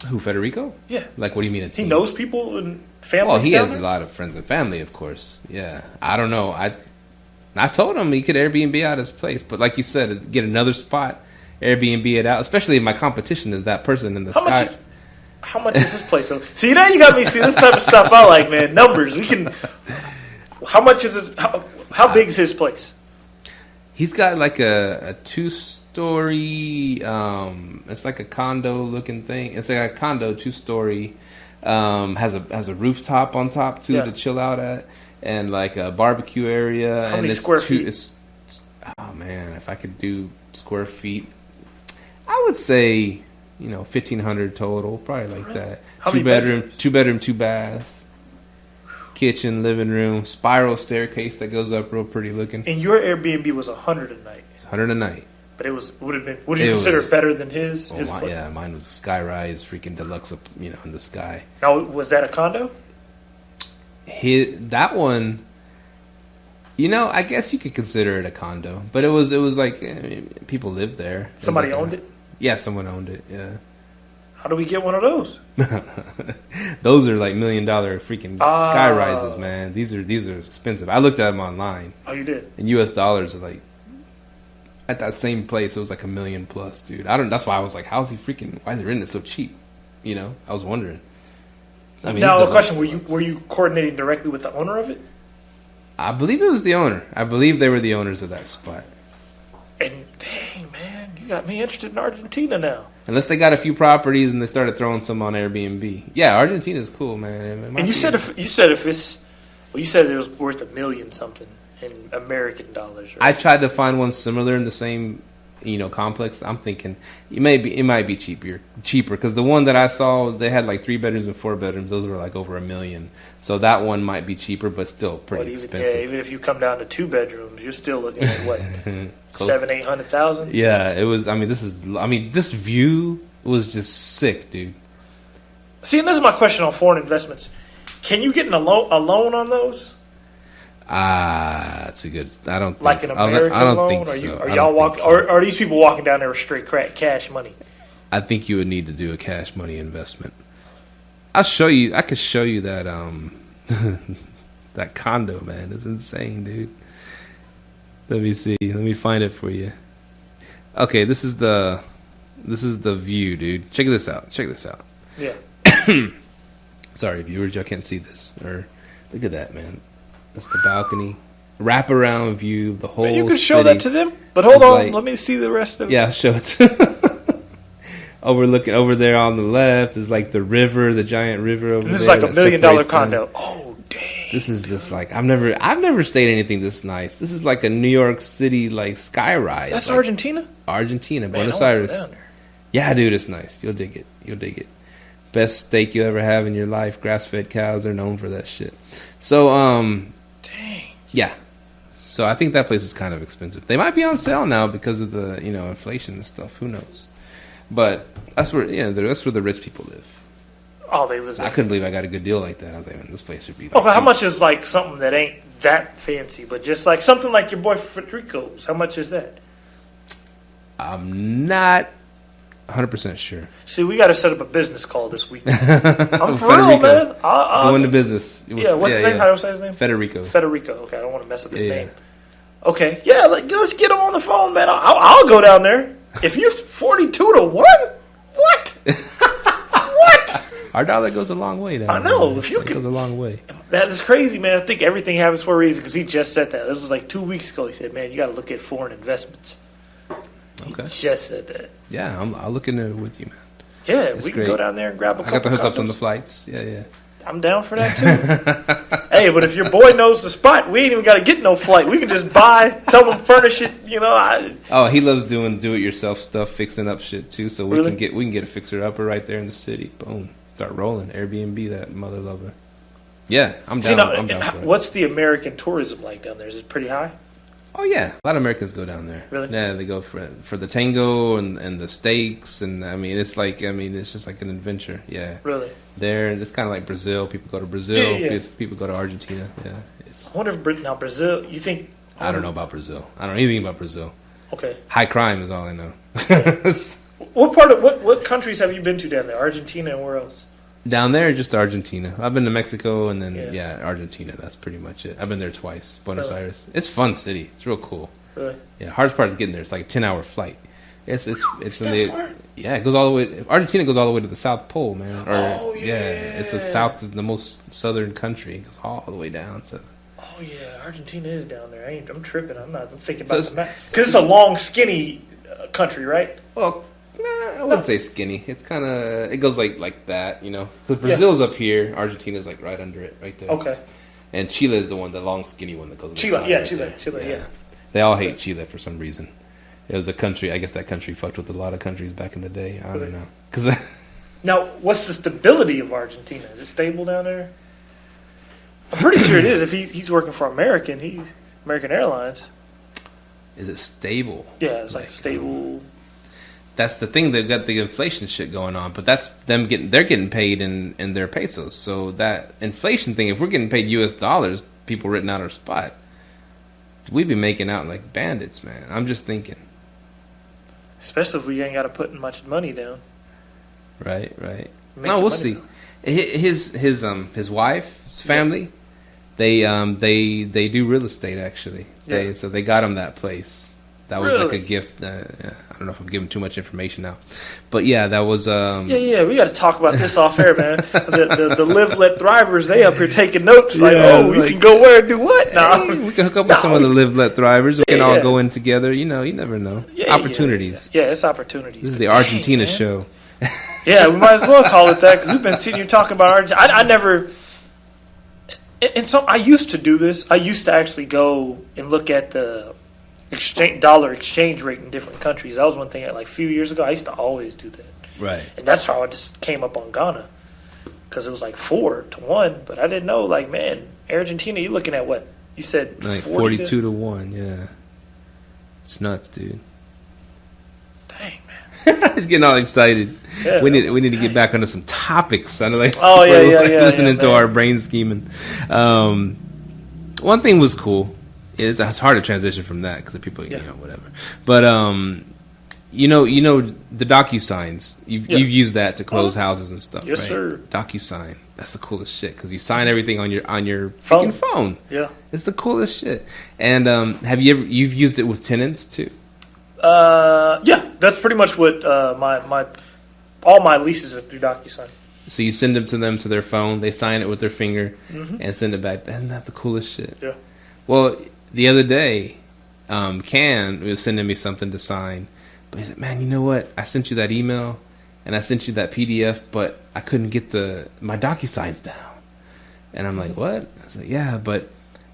Who, Federico? Yeah. Like, what do you mean a team? He knows people and families. Well, he down has there? a lot of friends and family, of course. Yeah. I don't know. I told him he could Airbnb out his place. But like you said, get another spot, Airbnb it out. Especially if my competition is that person in the sky. How much is his place? See, now you got me. See, this type of stuff I like, man. Numbers. We can. How much is it? How big is his place? He's got like a 2-story. It's like a condo looking thing. It's like a condo 2-story. Has a rooftop on top too to chill out at, and like a barbecue area. How and many it's square feet? Oh man, if I could do square feet, I would say 1,500 total, probably like that. How two many bedroom, bedrooms? 2 bedroom, 2 bath, kitchen, living room, spiral staircase that goes up real pretty looking. And your Airbnb was 100 a night. It's 100 a night. But would you consider it better than his place? Yeah, mine was a sky rise, freaking deluxe, in the sky. Now, was that a condo? That one, I guess you could consider it a condo, but it was like people lived there. Somebody owned it? Yeah, someone owned it. Yeah. How do we get one of those? Those are like $1 million freaking sky rises, man. These are expensive. I looked at them online. Oh, you did? And US dollars are like, at that same place, it was like $1 million plus, dude. That's why I was like, why is he renting it so cheap? I was wondering. I mean, now, a question: were you coordinating directly with the owner of it? I believe it was the owner. I believe they were the owners of that spot. And dang, man, you got me interested in Argentina now. Unless they got a few properties and they started throwing some on Airbnb. Yeah, Argentina's cool, man. And you said it was worth $1 million something in American dollars. Right? I tried to find one similar in the same, complex. I'm thinking it might be cheaper because the one that I saw, they had like 3 bedrooms and 4 bedrooms. Those were like over $1 million. So that one might be cheaper, but still pretty expensive. Yeah, even if you come down to 2 bedrooms, you're still looking at what, 700,000-800,000. Yeah, it was. This view was just sick, dude. See, and this is my question on foreign investments. Can you get a loan on those? That's a good. I don't think, like an American I don't loan. think Are so. Are y'all walking? Or are these people walking down there with straight cash money? I think you would need to do a cash money investment. I'll show you. I could show you that that condo, man. It's insane, dude. Let me see. Let me find it for you. Okay, this is the view, dude. Check this out. Check this out. Yeah. Sorry, viewers, y'all can't see this. Or look at that, man. That's the balcony. Wraparound view, the whole. Man, you can show that to them, but hold on. Let me see the rest of it. Yeah, show it. Overlooking over there on the left is like the river, the giant river over there. This is like $1 million condo. Oh, dang. This is just like I've never stayed anything this nice. This is like a New York City like sky ride. That's like, Argentina? Argentina, Man, Buenos Aires. Yeah, dude, it's nice. You'll dig it. You'll dig it. Best steak you ever have in your life. Grass-fed cows are known for that shit. So, dang. Yeah. So I think that place is kind of expensive. They might be on sale now because of the inflation and stuff. Who knows? But that's where that's where the rich people live. Oh, they was. I couldn't believe I got a good deal like that. I was like, man, this place would be. Like, okay, how much is like something that ain't that fancy, but just like something like your boy Federico's? How much is that? I'm not 100% sure. See, we got to set up a business call this week. I'm for real, man. Go into business. Yeah, what's his name? How do I say his name? Federico. Okay, I don't want to mess up his name. Okay, yeah, let's get him on the phone, man. I'll go down there. If you 42-1, what? What? Our dollar goes a long way. I know. If you goes a long way. That is crazy, man. I think everything happens for a reason because he just said that. It was like 2 weeks ago. He said, "Man, you got to look at foreign investments." Okay. He just said that. Yeah, I'll look into it with you, man. Yeah, we can go down there and grab a couple. I got the hookups condos. on the flights. Yeah. I'm down for that too. Hey, but if your boy knows the spot, we ain't even got to get no flight. We can just tell him furnish it. Oh, he loves doing do-it-yourself stuff, fixing up shit too. So we can get a fixer-upper right there in the city. Boom, start rolling. Airbnb that mother lover. Yeah, I'm down. I'm down for it. What's the American tourism like down there? Is it pretty high? Oh yeah, a lot of Americans go down there. Really? Yeah, they go for the tango and the steaks, and it's just like an adventure. Yeah. Really? There, it's kind of like Brazil. People go to Brazil. Yeah. People go to Argentina. Yeah. I wonder if Brazil. You think? I don't know about Brazil. I don't know anything about Brazil. Okay. High crime is all I know. What countries have you been to down there? Argentina and where else? Down there, just Argentina. I've been to Mexico and then Argentina. That's pretty much it. I've been there twice. Buenos Aires. It's a fun city. It's real cool. Really? Yeah. Hardest part is getting there. It's like a 10-hour flight. It's in the far? Yeah. It goes all the way. Argentina goes all the way to the South Pole, man. Yeah. It's the most southern country. It goes all the way down to. Oh yeah, Argentina is down there. I'm tripping. I'm thinking about the map because it's a long, skinny country, right? Well. I wouldn't say skinny. It's kind of it goes like that, Because Brazil's up here, Argentina's like right under it, right there. Okay. And Chile is the long skinny one that goes. Chile, Chile. Yeah. They all hate Chile for some reason. It was a country. I guess that country fucked with a lot of countries back in the day. I don't know. Now, what's the stability of Argentina? Is it stable down there? I'm pretty sure it is. If he's working for American Airlines. Is it stable? Yeah, it's like stable. That's the thing. They've got the inflation shit going on, but that's them they're getting paid in their pesos. So that inflation thing, if we're getting paid U.S. dollars, people written out our spot, we'd be making out like bandits, man. I'm just thinking. Especially if we ain't got to put much money down. Right. No, we'll see. His wife, his family, they do real estate actually. Yeah. So they got him that place. That was really? Like a gift. I don't know if I'm giving too much information now, but yeah, that was. Yeah. We got to talk about this off air, man. The live let thrivers, they up here taking notes. Like, we can go where and do what? No, we can hook up with some of the live let thrivers. We can all go in together. You never know. Opportunities. Yeah, it's opportunities. This is the Argentina show. Yeah, we might as well call it that because we've been sitting here talking about Argentina. I never. And so I used to do this. I used to actually go and look at the dollar exchange rate in different countries. That was one thing. Like a few years ago, I used to always do that. Right. And that's how I just came up on Ghana because it was like 4-1. But I didn't know. Like, man, Argentina, you looking at what you said? Like 42-1. Yeah. It's nuts, dude. Dang, man. He's getting all excited. Yeah, we need to get back onto some topics. I know, listening to our brain scheming. one thing was cool. It's hard to transition from that because people, whatever. But you know the DocuSigns. You've used that to close houses and stuff. Yes, right? sir. DocuSign. That's the coolest shit because you sign everything on your freaking phone. Yeah, it's the coolest shit. And you've used it with tenants too? Yeah, that's pretty much what all my leases are through DocuSign. So you send them to their phone, they sign it with their finger, and send it back. Isn't that the coolest shit? Yeah. Well, the other day, Can was sending me something to sign, but he said, "Man, you know what? I sent you that email, and I sent you that PDF, but I couldn't get my DocuSigns down." And I'm like, "What?" I was like, "Yeah, but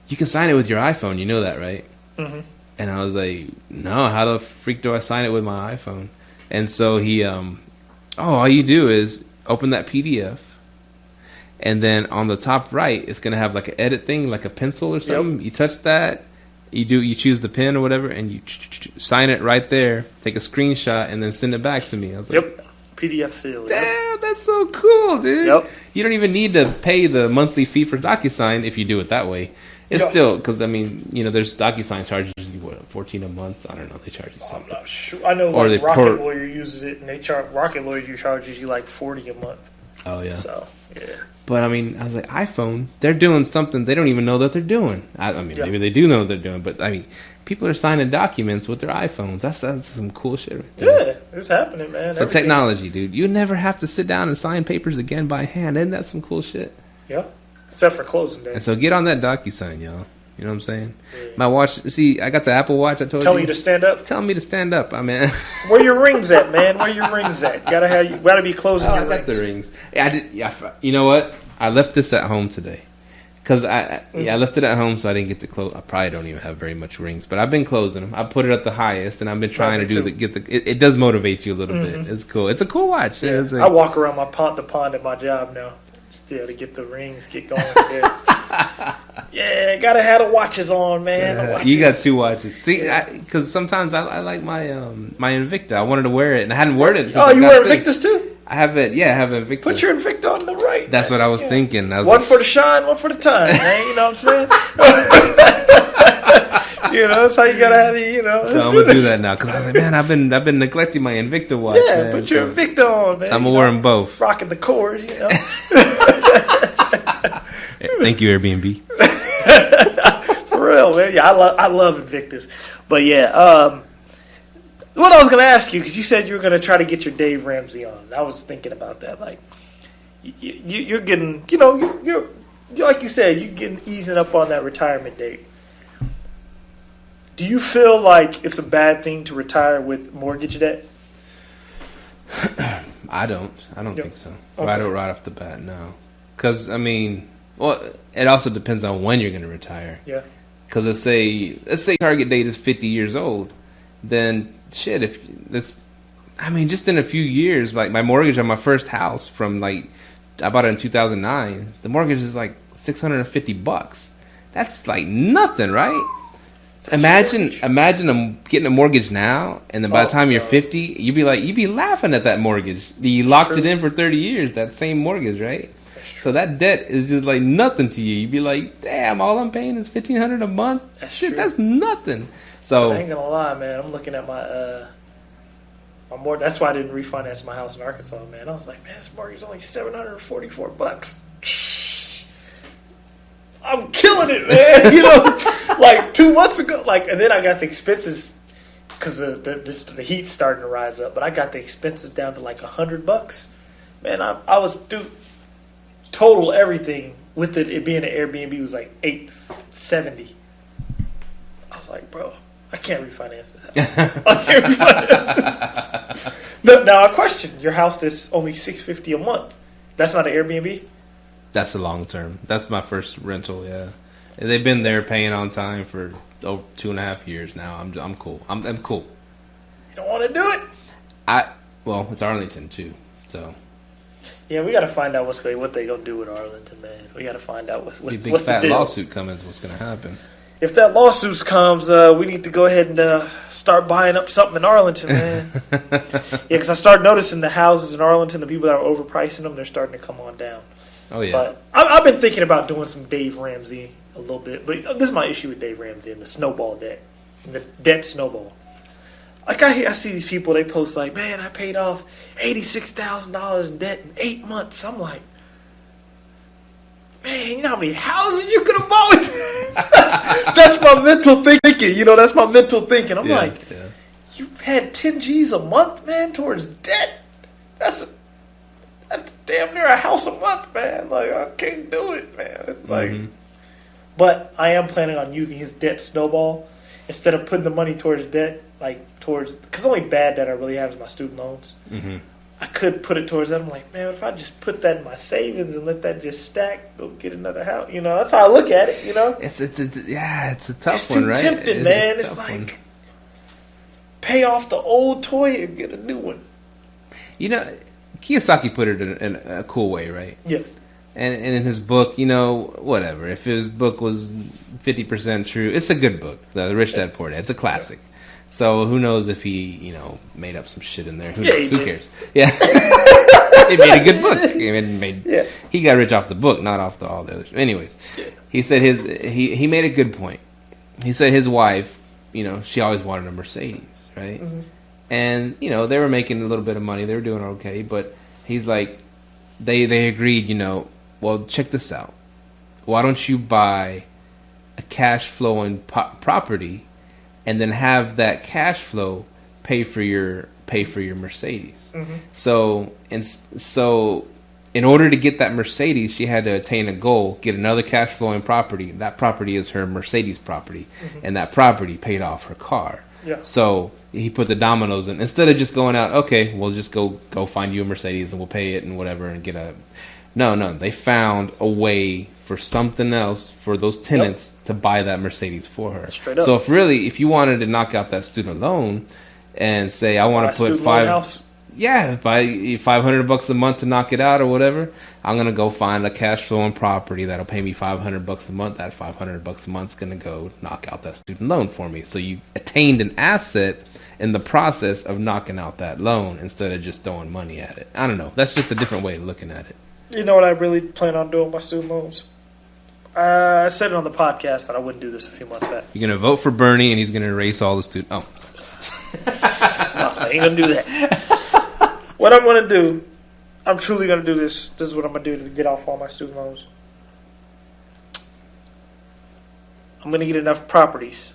you can sign it with your iPhone. You know that, right?" Mm-hmm. And I was like, "No, how the freak do I sign it with my iPhone?" And so he, all you do is open that PDF, and then on the top right, it's gonna have like an edit thing, like a pencil or something. Yep. You touch that, you choose the pen or whatever, and you sign it right there. Take a screenshot and then send it back to me. I was like, "Yep, PDF field." Damn, that's so cool, dude. Yep. You don't even need to pay the monthly fee for DocuSign if you do it that way. It's still, because there's DocuSign charges you $14 a month. I don't know, they charge you something. I'm not sure. I know Rocket Lawyer uses it, and Rocket Lawyer charges you like $40 a month. Oh yeah. So yeah. But I was like, iPhone, they're doing something they don't even know that they're doing. Maybe they do know what they're doing, but people are signing documents with their iPhones. That's some cool shit right there. Yeah, it's happening, man. So technology, dude. You never have to sit down and sign papers again by hand. Isn't that some cool shit? Yeah. Except for closing day. And so get on that DocuSign, y'all. You know what I'm saying? Yeah. My watch. See, I got the Apple Watch. I told you. Telling you to stand up. It's telling me to stand up. Where your rings at, man? Where your rings at? Gotta be closing your rings. I got the rings. I did. Yeah. You know what? I left this at home today because I left it at home, so I didn't get to close. I probably don't even have very much rings, but I've been closing them. I put it at the highest, and I've been trying to it does motivate you a little bit. It's cool. It's a cool watch. Yeah. I walk around the pond at my job now. Yeah, to get the rings, get going. Yeah, gotta have the watches on, man. The watches. You got two watches. See, because sometimes I like my Invicta. I wanted to wear it, and I hadn't worn it. Oh, you wear Invictas too? I have it. Yeah, I have Invicta. Put your Invicta on the right. That's what I was thinking. One for the shine, one for the time, man. You know what I'm saying? That's how you gotta have it. So I'm gonna do that now because I was like, man, I've been neglecting my Invicta watch. Yeah, man. Put your Invicta on, man. So I'm gonna wear them both. Rocking the cores, Thank you, Airbnb. For real, man. Yeah, I love Invictus. But yeah, what I was gonna ask you, because you said you were gonna try to get your Dave Ramsey on. I was thinking about that. Like, you're getting, you're like you said, you're getting easing up on that retirement date. Do you feel like it's a bad thing to retire with mortgage debt? I don't think so. Okay. Right off the bat, no. Because it also depends on when you're going to retire. Yeah. Because let's say target date is 50 years old, then shit. Just in a few years, like my mortgage on my first house from I bought it in 2009. The mortgage is like $650. That's like nothing, right? Imagine I'm getting a mortgage now, and then by the time you're 50, you'd be laughing at that mortgage. You locked it in for 30 years, that same mortgage, right? So that debt is just like nothing to you. You'd be like, damn, all I'm paying is $1,500 a month. That's nothing. So I ain't gonna lie, man. I'm looking at my mortgage. That's why I didn't refinance my house in Arkansas, man. I was like, man, this mortgage is only $744. I'm killing it, man. Like 2 months ago, and then I got the expenses because the heat's starting to rise up. But I got the expenses down to like $100. Man, I was total everything with it being an Airbnb was like $870. I was like, bro, I can't refinance this house. I can't refinance this house. Now, a question: your house that's only $650 a month. That's not an Airbnb. That's a long term. That's my first rental. Yeah, and they've been there paying on time for 2.5 years now. I'm cool. I'm cool. You don't want to do it? It's Arlington too. So yeah, we got to find out what they gonna do with Arlington, man. We got to find out what's big the fat deal. lawsuit comes. What's gonna happen? If that lawsuit comes, we need to go ahead and start buying up something in Arlington, man. Because I started noticing the houses in Arlington, the people that are overpricing them, they're starting to come on down. Oh yeah. But I've been thinking about doing some Dave Ramsey a little bit. But this is my issue with Dave Ramsey and the snowball debt. And the debt snowball. Like, I see these people, they post like, man, I paid off $86,000 in debt in 8 months. I'm like, man, you know how many houses you could have bought with that? That's my mental thinking. You know, that's my mental thinking. I'm like, you had 10 G's a month, man, towards debt. That's damn near a house a month, man. Like, I can't do it, man. It's like, but I am planning on using his debt snowball instead of putting the money towards debt, like towards, because the only bad debt I really have is my student loans. I could put it towards that. I'm like, man, if I just put that in my savings and let that just stack, go get another house. You know, that's how I look at it. You know, it's a tough one, right? It's too tempting, man. It's like pay off the old toy and get a new one. You know, Kiyosaki put it in a cool way, right? Yeah. And in his book, you know, whatever. If his book was 50% true, it's a good book. The Rich Dad Poor Dad. It's a classic. So who knows if he, you know, made up some shit in there? Who knows? Who cares? Yeah. He made a good book. He got rich off the book, not off all the others. Anyways, he said he made a good point. He said his wife, you know, she always wanted a Mercedes, right? And, you know, they were making a little bit of money. They were doing okay. But he's like, they agreed, you know, well, check this out. Why don't you buy a cash flowing property and then have that cash flow pay for your Mercedes? So in order to get that Mercedes, she had to attain a goal, get another cash flowing property. That property is her Mercedes property, and that property paid off her car. So he put the dominoes in. Instead of just going out, okay, we'll just go find you a Mercedes and we'll pay it and whatever and get a... No, they found a way for something else for those tenants to buy that Mercedes for her. Straight up. So if you wanted to knock out that student loan and say, I want to put buy $500 a month to knock it out or whatever, I'm gonna go find a cash flowing property that'll pay me $500 a month. That $500 a month's gonna go knock out that student loan for me. So you attained an asset in the process of knocking out that loan instead of just throwing money at it. I don't know. That's just a different way of looking at it. You know what I really plan on doing with my student loans? I said it on the podcast that I wouldn't do this a few months back. You're going to vote for Bernie and he's going to erase all the student... Oh. No, I ain't going to do that. What I'm going to do, I'm truly going to do this. This is what I'm going to do to get off all my student loans. I'm going to get enough properties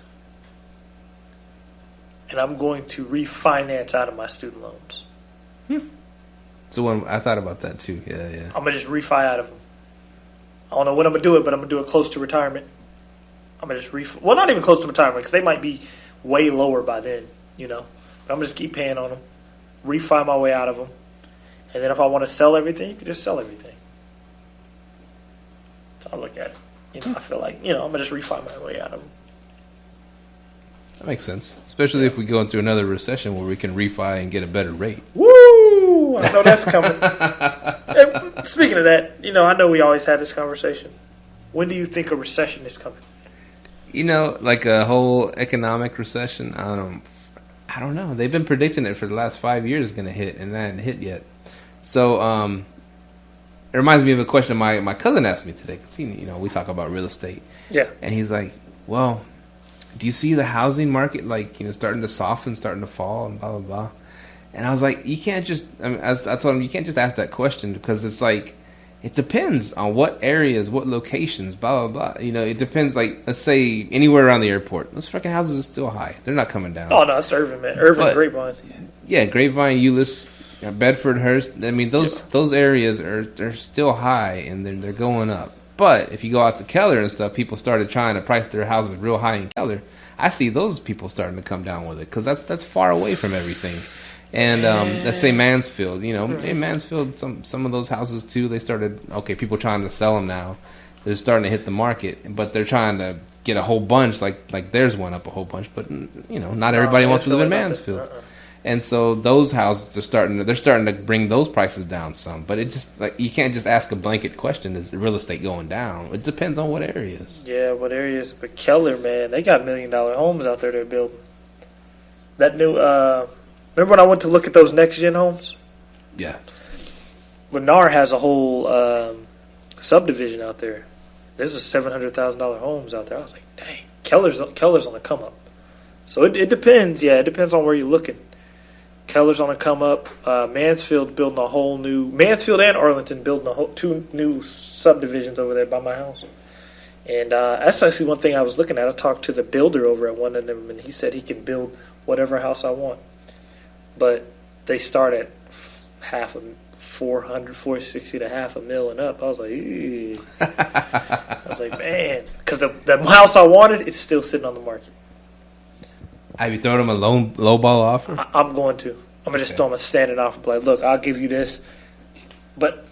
and I'm going to refinance out of my student loans. So I thought about that too. Yeah. I'm going to just refi out of them. I don't know when I'm going to do it, but I'm going to do it close to retirement. I'm going to just well, not even close to retirement because they might be way lower by then, you know. But I'm going to just keep paying on them, refi my way out of them. And then if I want to sell everything, you can just sell everything. So I look at it. You know, I feel like, you know, I'm going to just refi my way out of them. That makes sense. Especially if we go into another recession where we can refi and get a better rate. Woo! I know that's coming. Hey, speaking of that, you know, I know we always had this conversation. When do you think a recession is coming? You know, like a whole economic recession, I don't know. They've been predicting it for the last 5 years is going to hit, and that hasn't hit yet. So, it reminds me of a question my cousin asked me today. Cause you know, we talk about real estate. Yeah. And he's like, well, do you see the housing market, like, you know, starting to soften, starting to fall, and blah, blah, blah. And I was like, you can't just, I told him, you can't just ask that question because it's like, it depends on what areas, what locations, blah, blah, blah. You know, it depends, like, let's say anywhere around the airport. Those freaking houses are still high. They're not coming down. Oh, no, it's Irving, man. Irving, Grapevine. Yeah, Grapevine, Euless, Bedford, Hearst. I mean, those areas they're still high and they're going up. But if you go out to Keller and stuff, people started trying to price their houses real high in Keller. I see those people starting to come down with it because that's far away from everything. And let's say Mansfield, you know, in Mansfield, some of those houses too, they started, people trying to sell them now. They're starting to hit the market, but they're trying to get a whole bunch, like theirs went up a whole bunch, but, you know, not everybody wants to live in Mansfield. And so those houses are starting to bring those prices down some. But it just, like, you can't just ask a blanket question, is the real estate going down? It depends on what areas. Yeah, what areas. But Keller, man, they got $1 million homes out there they're building. That new, remember when I went to look at those next-gen homes? Yeah. Lennar has a whole subdivision out there. there's a $700,000 homes out there. I was like, dang, Keller's on the come up. So it depends. Yeah, it depends on where you're looking. Keller's on the come up. Mansfield building a whole new, Mansfield and Arlington building two new subdivisions over there by my house. And that's actually one thing I was looking at. I talked to the builder over at one of them, and he said he can build whatever house I want. But they start at $460,000 to $500,000 and up. I was like, ew. I was like, man, because the house I wanted is still sitting on the market. Have you thrown him a low ball offer? I'm going to. I'm going to just throw him a standing offer. Like, look, I'll give you this. But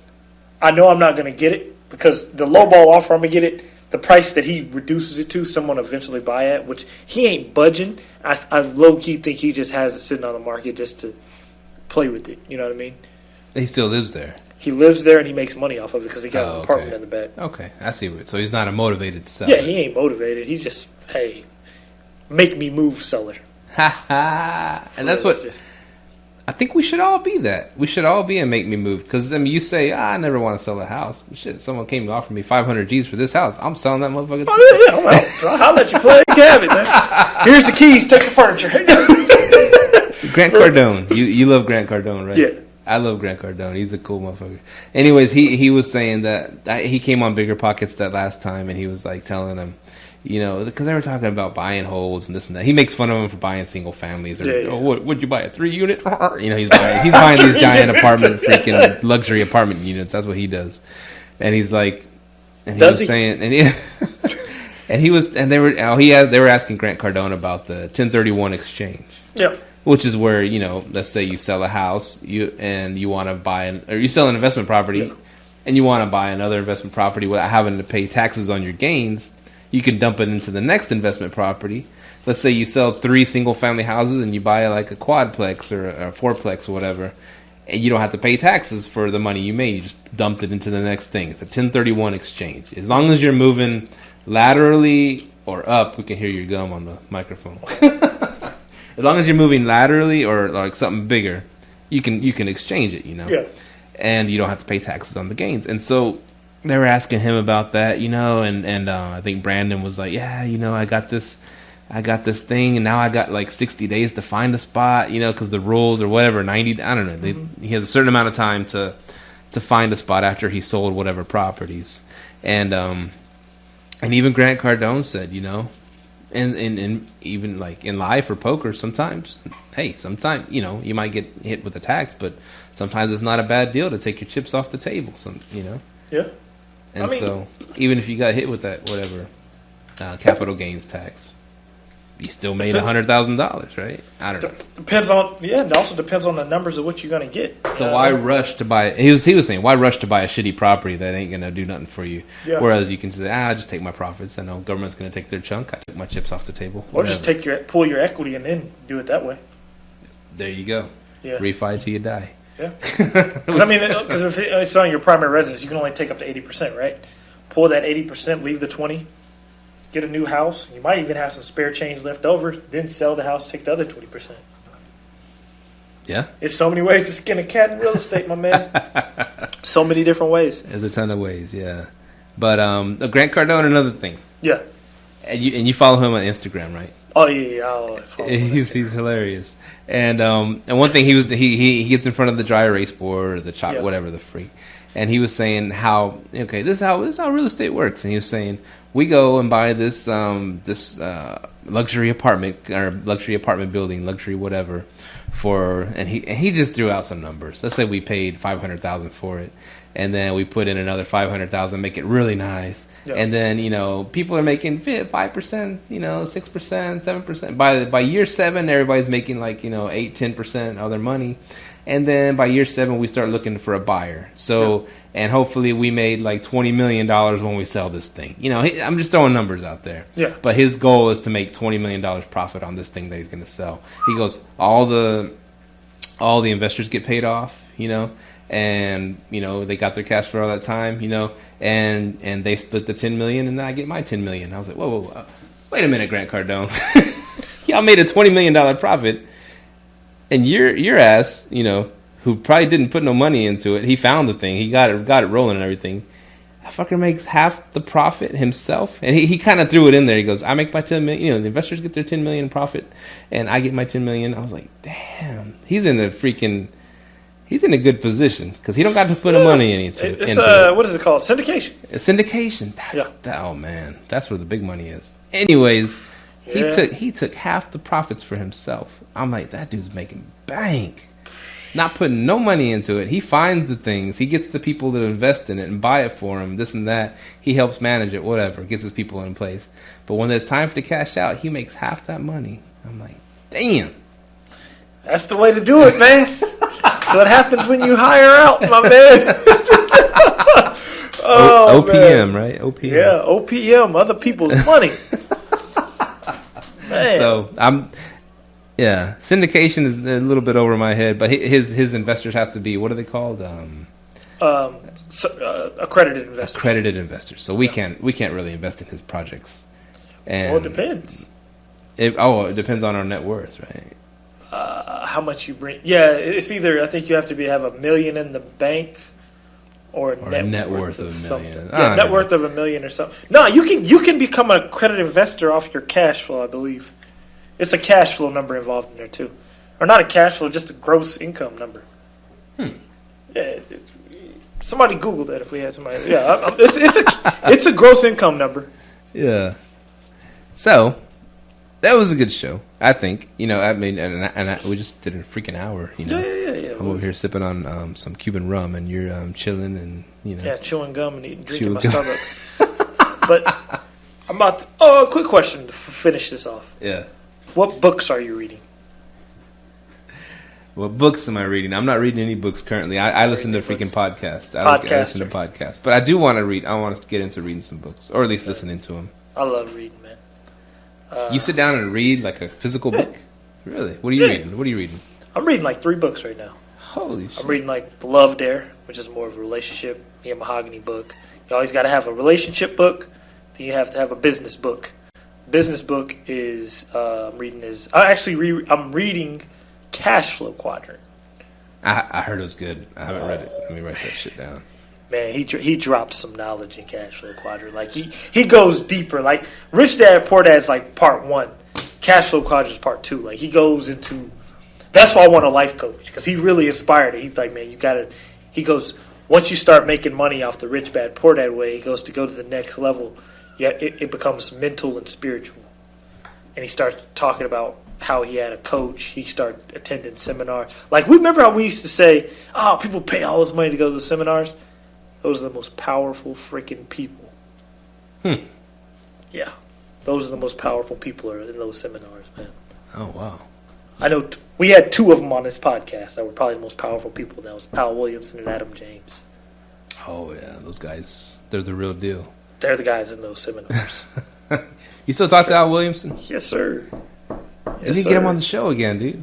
I know I'm not going to get it because the low ball offer, I'm going to get it. The price that he reduces it to, someone eventually buy at, which he ain't budging. I low-key think he just has it sitting on the market just to play with it. You know what I mean? He still lives there. He lives there and he makes money off of it because he got an apartment in the back. Okay, I see. So he's not a motivated seller. Yeah, he ain't motivated. He just, hey, make me move seller. Ha ha. And that's what I think we should all be. That we should all be and make me move. Because I mean, you say I never want to sell a house. Shit, someone came to offer me 500 G's for this house. I'm selling that motherfucker. Oh yeah, I'll let you play. Have it, man. Here's the keys. Take the furniture. Grant Cardone. You love Grant Cardone, right? Yeah. I love Grant Cardone. He's a cool motherfucker. Anyways, he was saying that he came on Bigger Pockets that last time, and he was like telling them, you know, because they were talking about buying holds and this and that. He makes fun of them for buying single families or oh, what would you buy, a 3-unit? You know, he's buying these giant apartment, freaking luxury apartment units. That's what he does. And he's like, and he was saying, and they were asking Grant Cardone about the 1031 exchange. Yeah. Which is where, you know, let's say you sell a house, you want to buy or you sell an investment property, and you want to buy another investment property without having to pay taxes on your gains. You can dump it into the next investment property. Let's say you sell 3 single family houses and you buy like a quadplex or a fourplex or whatever, and you don't have to pay taxes for the money you made. You just dumped it into the next thing. It's a 1031 exchange. As long as you're moving laterally or up, we can hear your gum on the microphone. As long as you're moving laterally or like something bigger, you can exchange it, you know. Yeah. And you don't have to pay taxes on the gains. And so they were asking him about that, you know, and I think Brandon was like, yeah, you know, I got this thing, and now I got like 60 days to find a spot, you know, because the rules or whatever, 90, I don't know. He has a certain amount of time to find a spot after he sold whatever properties. And even Grant Cardone said, you know, and even like in life or poker, sometimes, you know, you might get hit with a tax, but sometimes it's not a bad deal to take your chips off the table. You know. Yeah. And so even if you got hit with that whatever capital gains tax, you still made $100,000, right? I don't know. Depends on it also depends on the numbers of what you're gonna get. So why rush to buy? He was saying, why rush to buy a shitty property that ain't gonna do nothing for you? Yeah. Whereas you can say, I just take my profits. I know government's gonna take their chunk. I took my chips off the table. Or just pull your equity and then do it that way. There you go. Yeah. Refi till you die. Yeah. Because if it's on your primary residence, you can only take up to 80%, right? Pull that 80%, leave the 20%. Get a new house. You might even have some spare change left over. Then sell the house, take the other 20%. Yeah. There's so many ways to skin a cat in real estate, my man. So many different ways. There's a ton of ways, yeah. But Grant Cardone, another thing. Yeah. And you follow him on Instagram, right? Oh yeah. Oh, he's hilarious. And one thing he gets in front of the dry erase board or the chalk, whatever the freak. And he was saying this is how real estate works. And he was saying, we go and buy this luxury apartment or luxury apartment building, luxury whatever, and he just threw out some numbers. Let's say we paid $500,000 for it, and then we put in another $500,000, make it really nice, and then people are making 5%, 6%, 7%. By year 7, everybody's making 8-10% of their money. And then by year 7, we start looking for a buyer. So, and hopefully we made $20 million when we sell this thing. I'm just throwing numbers out there. Yeah. But his goal is to make $20 million profit on this thing that he's going to sell. He goes, all the investors get paid off, and they got their cash for all that time, and they split the $10 million, and then I get my $10 million. I was like, whoa, wait a minute, Grant Cardone. Y'all made a $20 million profit. And your ass, who probably didn't put no money into it, he found the thing, he got it rolling and everything. That fucker makes half the profit himself. And he kind of threw it in there. He goes, I make my 10 million. You know, the investors get their 10 million profit, and I get my 10 million. I was like, damn, he's in a good position because he don't got to put the money into it. What is it called? Syndication. Syndication. Oh man, that's where the big money is. Anyways, he took half the profits for himself. I'm like, that dude's making bank. Not putting no money into it. He finds the things. He gets the people that invest in it and buy it for him, this and that. He helps manage it, whatever. Gets his people in place. But when there's time for the cash out, he makes half that money. I'm like, damn. That's the way to do it, man. That's what happens when you hire out, my man. OPM, man. Right? OPM. Yeah, OPM, other people's money. Man. So syndication is a little bit over my head, but his investors have to be, what are they called? Accredited investors. Accredited investors. So we can't really invest in his projects. And well, it depends. It depends on our net worth, right? How much you bring? Yeah, it's either I think you have to have $1 million in the bank or a net worth of $1 million. Yeah, net worth of $1 million or something. No, you can become an accredited investor off your cash flow, I believe. It's a cash flow number involved in there too, or not a cash flow, just a gross income number. Yeah, somebody Google that if we had somebody. Yeah, it's a gross income number. Yeah. So that was a good show, I think. You know, I mean, and we just did a freaking hour. You know, yeah. I'm over here sipping on some Cuban rum, and you're chilling, and you know, yeah, chewing gum and drinking my Starbucks. But I'm about to. Oh, a quick question to finish this off. Yeah. What books are you reading? What books am I reading? I'm not reading any books currently. I listen to freaking podcasts. I listen to podcasts. But I do want to read. I want to get into reading some books, or at least listening to them. I love reading, man. You sit down and read like a physical book? Really? What are you reading? What are you reading? I'm reading like 3 books right now. Holy shit. I'm reading like The Love Dare, which is more of a relationship, a Mahogany book. You always got to have a relationship book. Then you have to have a business book. Business book is I'm reading Cash Flow Quadrant. I heard it was good. I haven't read it. Let me write that shit down. Man, he drops some knowledge in Cash Flow Quadrant. Like he goes deeper. Like Rich Dad Poor Dad's like part 1. Cash Flow Quadrant is part 2. Like he goes into. That's why I want a life coach, because he really inspired it. He's like, man, you gotta. He goes, once you start making money off the Rich Dad Poor Dad way, he goes to go to the next level. Yeah, it becomes mental and spiritual. And he starts talking about how he had a coach. He started attending seminars. Like, we remember how we used to say, oh, people pay all this money to go to the seminars? Those are the most powerful freaking people. Yeah. Those are the most powerful people in those seminars, man. Oh, wow. I know we had 2 of them on this podcast that were probably the most powerful people. That was Al Williamson and Adam James. Oh, yeah. Those guys, they're the real deal. They're the guys in those seminars. You still talk to Al Williamson? Yes, sir. You need to get him on the show again, dude.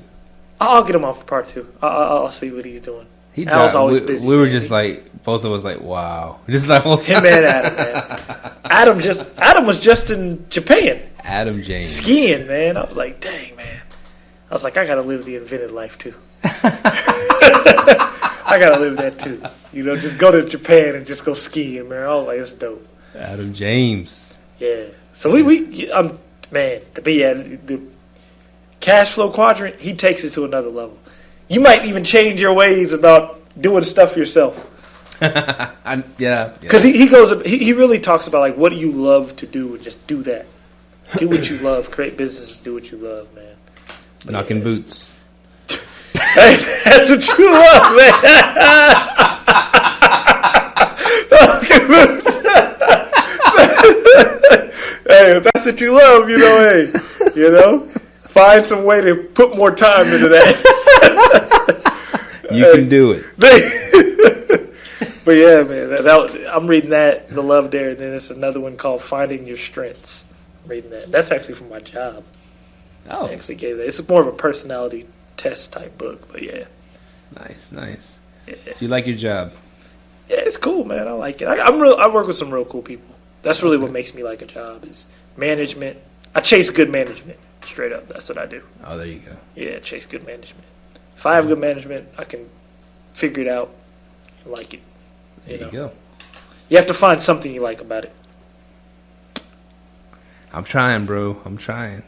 I'll get him on for part 2. I'll see what he's doing. Al's always busy. We were just like, both of us like, wow. Just like whole time. Him and Adam, man. Adam was just in Japan. Adam James. Skiing, man. I was like, dang, man. I was like, I got to live the invented life, too. I got to live that, too. You know, just go to Japan and just go skiing, man. I was like, it's dope. Adam James. Yeah. So the Cash Flow Quadrant, he takes it to another level. You might even change your ways about doing stuff yourself. Yeah. Because he really talks about, like, what do you love to do, and just do that. Do what you love. Create business. Do what you love, man. But knocking boots. Hey, that's what you love, man. Knocking boots. Hey, if that's what you love, find some way to put more time into that. You can do it. But yeah, man, I'm reading that, The Love Dare, and then there's another one called Finding Your Strengths. I'm reading that. That's actually from my job. Oh. I actually gave that. It's more of a personality test type book, but yeah. Nice. Yeah. So you like your job? Yeah, it's cool, man. I like it. I work with some real cool people. That's really what makes me like a job is management. I chase good management, straight up. That's what I do. Oh, there you go. Yeah, chase good management. If I have good management, I can figure it out and like it. There you go. You have to find something you like about it. I'm trying, bro. I'm trying.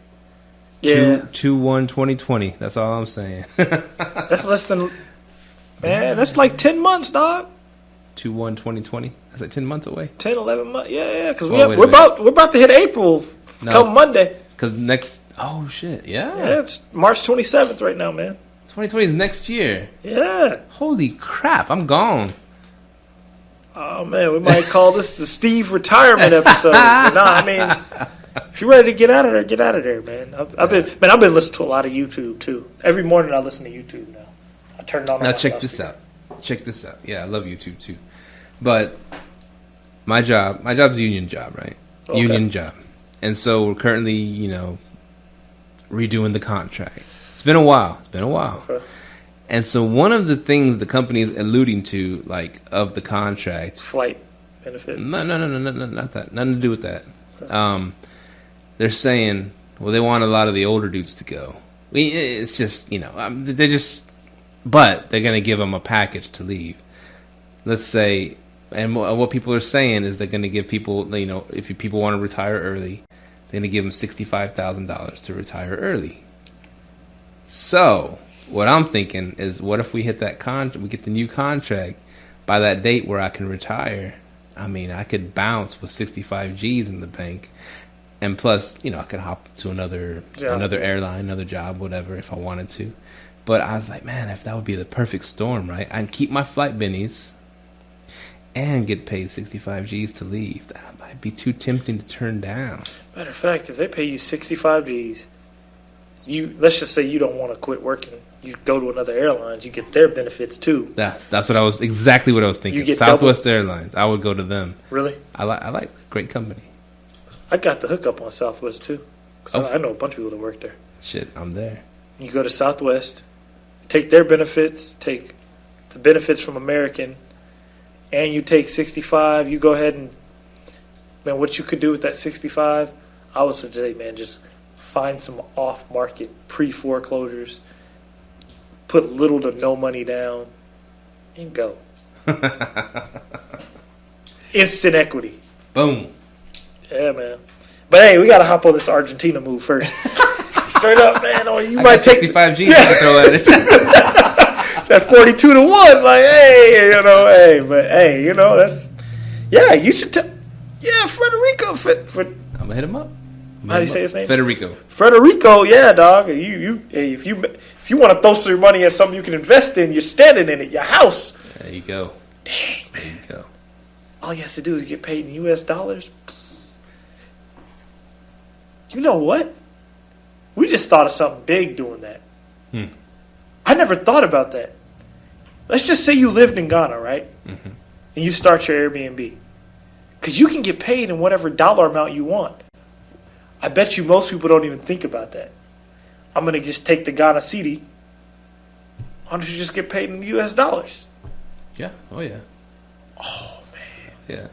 Yeah. 2/1/2020. That's all I'm saying. That's less than... Man, that's like 10 months, dog. 2/1/2020. That's like 10 months away. 10, 11 months. Yeah, because we're about to hit April come Monday. Because next... Oh, shit. Yeah. Yeah, it's March 27th right now, man. 2020 is next year. Yeah. Holy crap. I'm gone. Oh, man, we might call this the Steve retirement episode. But nah, I mean, if you're ready to get out of there, get out of there, man. I've been listening to a lot of YouTube, too. Every morning I listen to YouTube now. I turn it on. Now, check this out. Check this out. Yeah, I love YouTube, too. But my job's a union job, right? Okay. Union job. And so we're currently, redoing the contract. It's been a while. Okay. And so one of the things the company is alluding to, like, of the contract... Flight benefits. No, not that. Nothing to do with that. Okay. They're saying, well, they want a lot of the older dudes to go. It's just, they're just... But they're going to give them a package to leave. Let's say... And what people are saying is they're going to give people, if people want to retire early, they're going to give them $65,000 to retire early. So... What I'm thinking is, what if we hit that we get the new contract by that date where I can retire? I mean, I could bounce with 65 G's in the bank, and plus, I could hop to another airline, another job, whatever, if I wanted to. But I was like, man, if that would be the perfect storm, right? I'd keep my flight bennies and get paid 65 G's to leave. That might be too tempting to turn down. Matter of fact, if they pay you 65 G's, let's just say you don't want to quit working. You go to another airline, you get their benefits too. That's exactly what I was thinking. Southwest Airlines, I would go to them. Really? I like great company. I got the hookup on Southwest too. I know a bunch of people that work there. Shit, I'm there. You go to Southwest, take their benefits, take the benefits from American, and you take 65. You go ahead and, man, what you could do with that 65, I would suggest, man, just find some off-market pre-foreclosures. Put little to no money down and go. Instant equity. Boom. Yeah, man. But hey, we got to hop on this Argentina move first. Straight up, man. Or you might take 65 G's to throw at it. That 42-1. Like, hey. But hey, that's, yeah, you should Federico. I'm going to hit him up. How do you say his name? Federico, yeah, dog. If you want to throw some money at something you can invest in, you're standing in it, your house. There you go. Dang, man. There you go. All he has to do is get paid in U.S. dollars. You know what? We just thought of something big doing that. I never thought about that. Let's just say you lived in Ghana, right? Mm-hmm. And you start your Airbnb. Because you can get paid in whatever dollar amount you want. I bet you most people don't even think about that. I'm going to just take the Ghana cedi. Why don't you just get paid in U.S. dollars? Yeah. Oh, yeah. Oh, man. Yeah.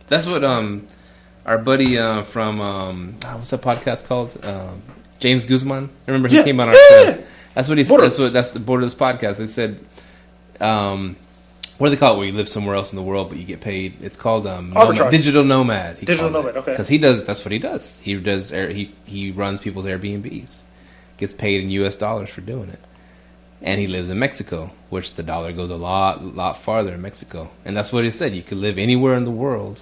That's what our buddy from, what's that podcast called? James Guzman. Remember he came on our show. That's what he said. That's the Borderless podcast. They said, what do they call it where you live somewhere else in the world but you get paid? It's called digital nomad. Digital nomad, okay. Because that's what he does. He runs people's Airbnbs. Gets paid in U.S. dollars for doing it. And he lives in Mexico, which the dollar goes a lot farther in Mexico. And that's what he said. You could live anywhere in the world.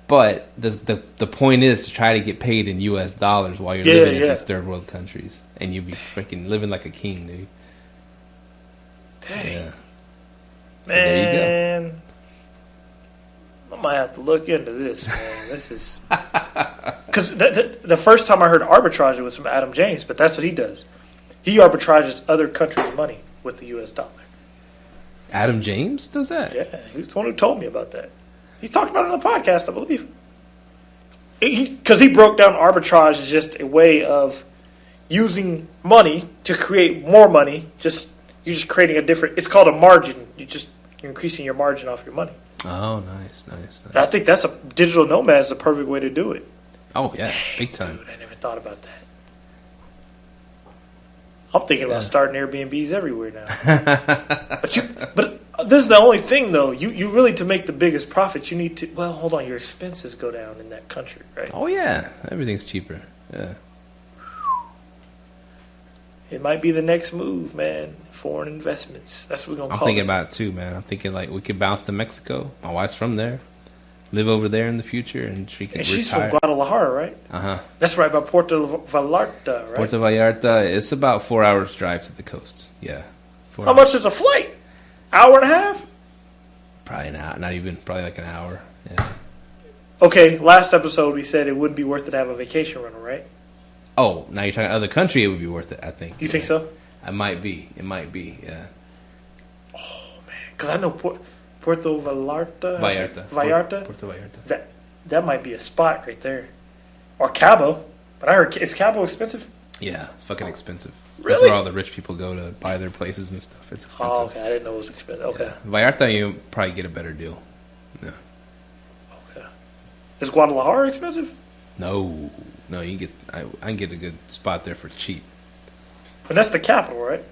But the point is to try to get paid in U.S. dollars while you're living in these third world countries. And you'll be freaking living like a king, dude. Dang. Yeah. Man, so there you go. I might have to look into this, man. This is... Because the first time I heard arbitrage, it was from Adam James, but that's what he does. He arbitrages other countries' money with the U.S. dollar. Adam James does that? Yeah, he was the one who told me about that. He's talked about it on the podcast, I believe. Because he broke down arbitrage as just a way of using money to create more money. You're just creating a different... It's called a margin. You're increasing your margin off your money. Oh, nice. I think that's digital nomad is the perfect way to do it. Oh, yeah. Big time. Dude, I never thought about that. I'm thinking about starting Airbnbs everywhere now. But this is the only thing, though. You really, to make the biggest profit, you need to. Well, hold on. Your expenses go down in that country, right? Oh yeah, everything's cheaper. Yeah. It might be the next move, man. Foreign investments. That's what we're gonna call it. I'm thinking about it too, man. I'm thinking like we could bounce to Mexico. My wife's from there. Live over there in the future, and she can retire. She's from Guadalajara, right? Uh-huh. That's right by Puerto Vallarta, right? Puerto Vallarta. It's about 4 hours drive to the coast. Yeah. How much is a flight? Hour and a half? Probably not even. Probably like an hour. Yeah. Okay, last episode we said it wouldn't be worth it to have a vacation rental, right? Oh, now you're talking other country. It would be worth it. I think. You think so? It might be. Yeah. Oh man, because I know Puerto Vallarta. Puerto Vallarta. That might be a spot right there, or Cabo. But I heard, is Cabo expensive? Yeah, it's fucking expensive. Really? That's where all the rich people go to buy their places and stuff. It's expensive. Oh, okay. I didn't know it was expensive. Okay. Yeah. Vallarta, you probably get a better deal. Yeah. Okay. Is Guadalajara expensive? No, you can get. I can get a good spot there for cheap. But that's the capital, right?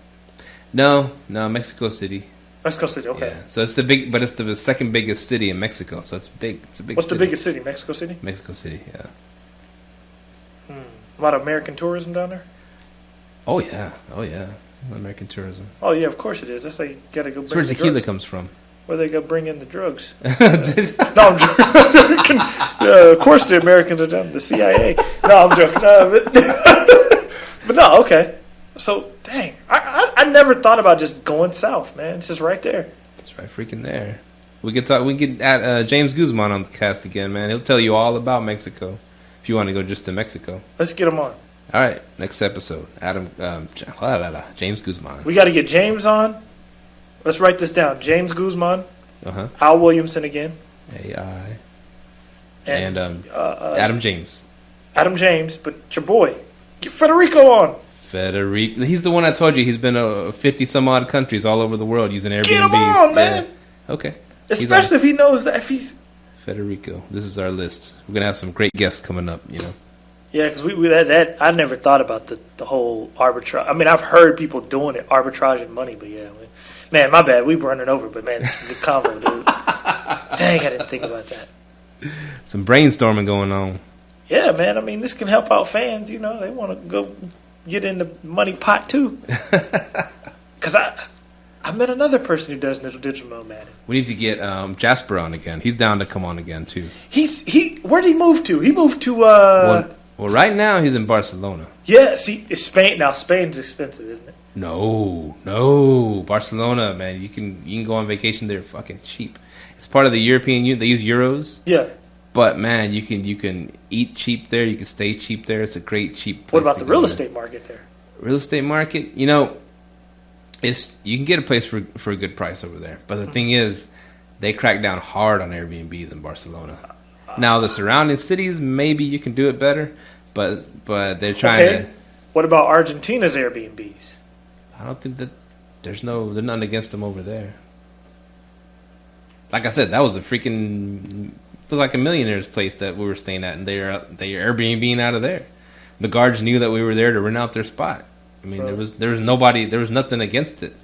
No, Mexico City. Mexico City. Okay. Yeah. So it's the second biggest city in Mexico. So it's big. It's a big. What's city. the biggest city? Mexico City. Mexico City. Yeah. A lot of American tourism down there. Oh yeah. American tourism. Oh yeah, of course it is. That's like you gotta go. That's where tequila comes from. Where they go bring in the drugs. No, I'm joking. Yeah, of course the Americans are done. The CIA. No, I'm joking. But no, okay. So dang, I never thought about just going south, man. It's just right there. It's right freaking there. We could talk. We could add James Guzman on the cast again, man. He'll tell you all about Mexico. If you want to go just to Mexico, let's get him on. All right, next episode, James Guzman. We got to get James on. Let's write this down. James Guzman, Al Williamson again, AI, and Adam James. Adam James, but your boy, get Federico on. Federico, he's the one I told you. He's been 50 some odd countries all over the world using Airbnb. Get him on, man. Yeah. Okay. Especially if he knows that. If he's Federico, this is our list. We're gonna have some great guests coming up. You know. Yeah, because that I never thought about the whole arbitrage. I mean, I've heard people doing it, arbitraging money, but yeah, man, my bad. We were running over, but man, it's a good convo, dude. Dang, I didn't think about that. Some brainstorming going on. Yeah, man. I mean, this can help out fans. You know, they want to go get in the money pot too. Because I met another person who does digital nomading. We need to get Jasper on again. He's down to come on again too. Where did he move to? He moved to. Well, right now he's in Barcelona. Yeah, see, it's Spain now. Spain's expensive, isn't it? No, Barcelona, man. You can go on vacation there, fucking cheap. It's part of the European Union. They use euros. Yeah. But man, you can eat cheap there. You can stay cheap there. It's a great cheap place. What about the real estate market there? Real estate market, you know, you can get a place for a good price over there. But the thing is, they crack down hard on Airbnbs in Barcelona. Now the surrounding cities, maybe you can do it better, but they're trying to. What about Argentina's Airbnbs? I don't think that there's nothing against them over there. Like I said, that was a freaking looked like a millionaire's place that we were staying at, and they're Airbnb out of there. The guards knew that we were there to rent out their spot. I mean, there was nothing against it.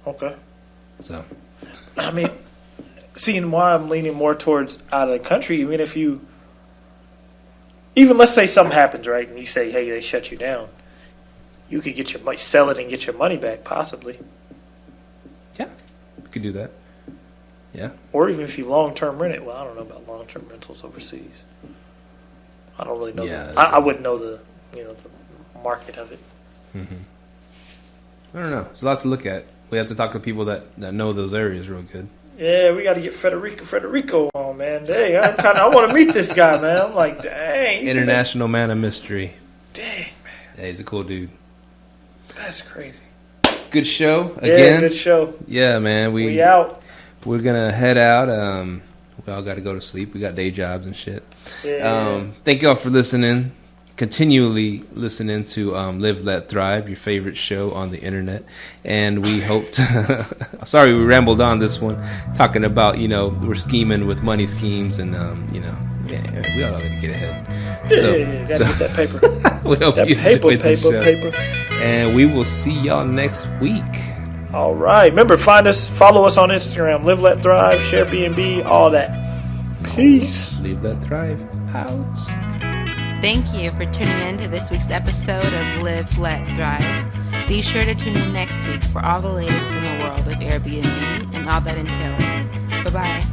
Okay. So, I mean, seeing why I'm leaning more towards out of the country. I mean, even let's say something happens, right, and you say, hey, they shut you down, you could sell it and get your money back, possibly. Yeah, you could do that. Yeah. Or even if you long-term rent it. Well, I don't know about long-term rentals overseas. I don't really know. Yeah, I wouldn't know the market of it. Mm-hmm. I don't know. There's lots to look at. We have to talk to people that know those areas real good. Yeah, we got to get Federico on, man. Dang, I want to meet this guy, man. I'm like, dang. International man of mystery. Dang, man. Yeah, he's a cool dude. That's crazy. Good show again. Yeah, good show. Yeah, man. We out. We're gonna head out. We all got to go to sleep. We got day jobs and shit. Yeah. Thank y'all for listening. Continually listening to Live, Let, Thrive, your favorite show on the internet. And we hope to... Sorry, we rambled on this one. Talking about, we're scheming with money schemes and, we all got to get ahead. Yeah, got to get that paper. We hope that you enjoyed the show. paper. And we will see y'all next week. All right. Remember, follow us on Instagram. Live, Let Thrive, share BNB, all that. Peace. Live, Let Thrive. Out. Thank you for tuning in to this week's episode of Live, Let Thrive. Be sure to tune in next week for all the latest in the world of Airbnb and all that entails. Bye-bye.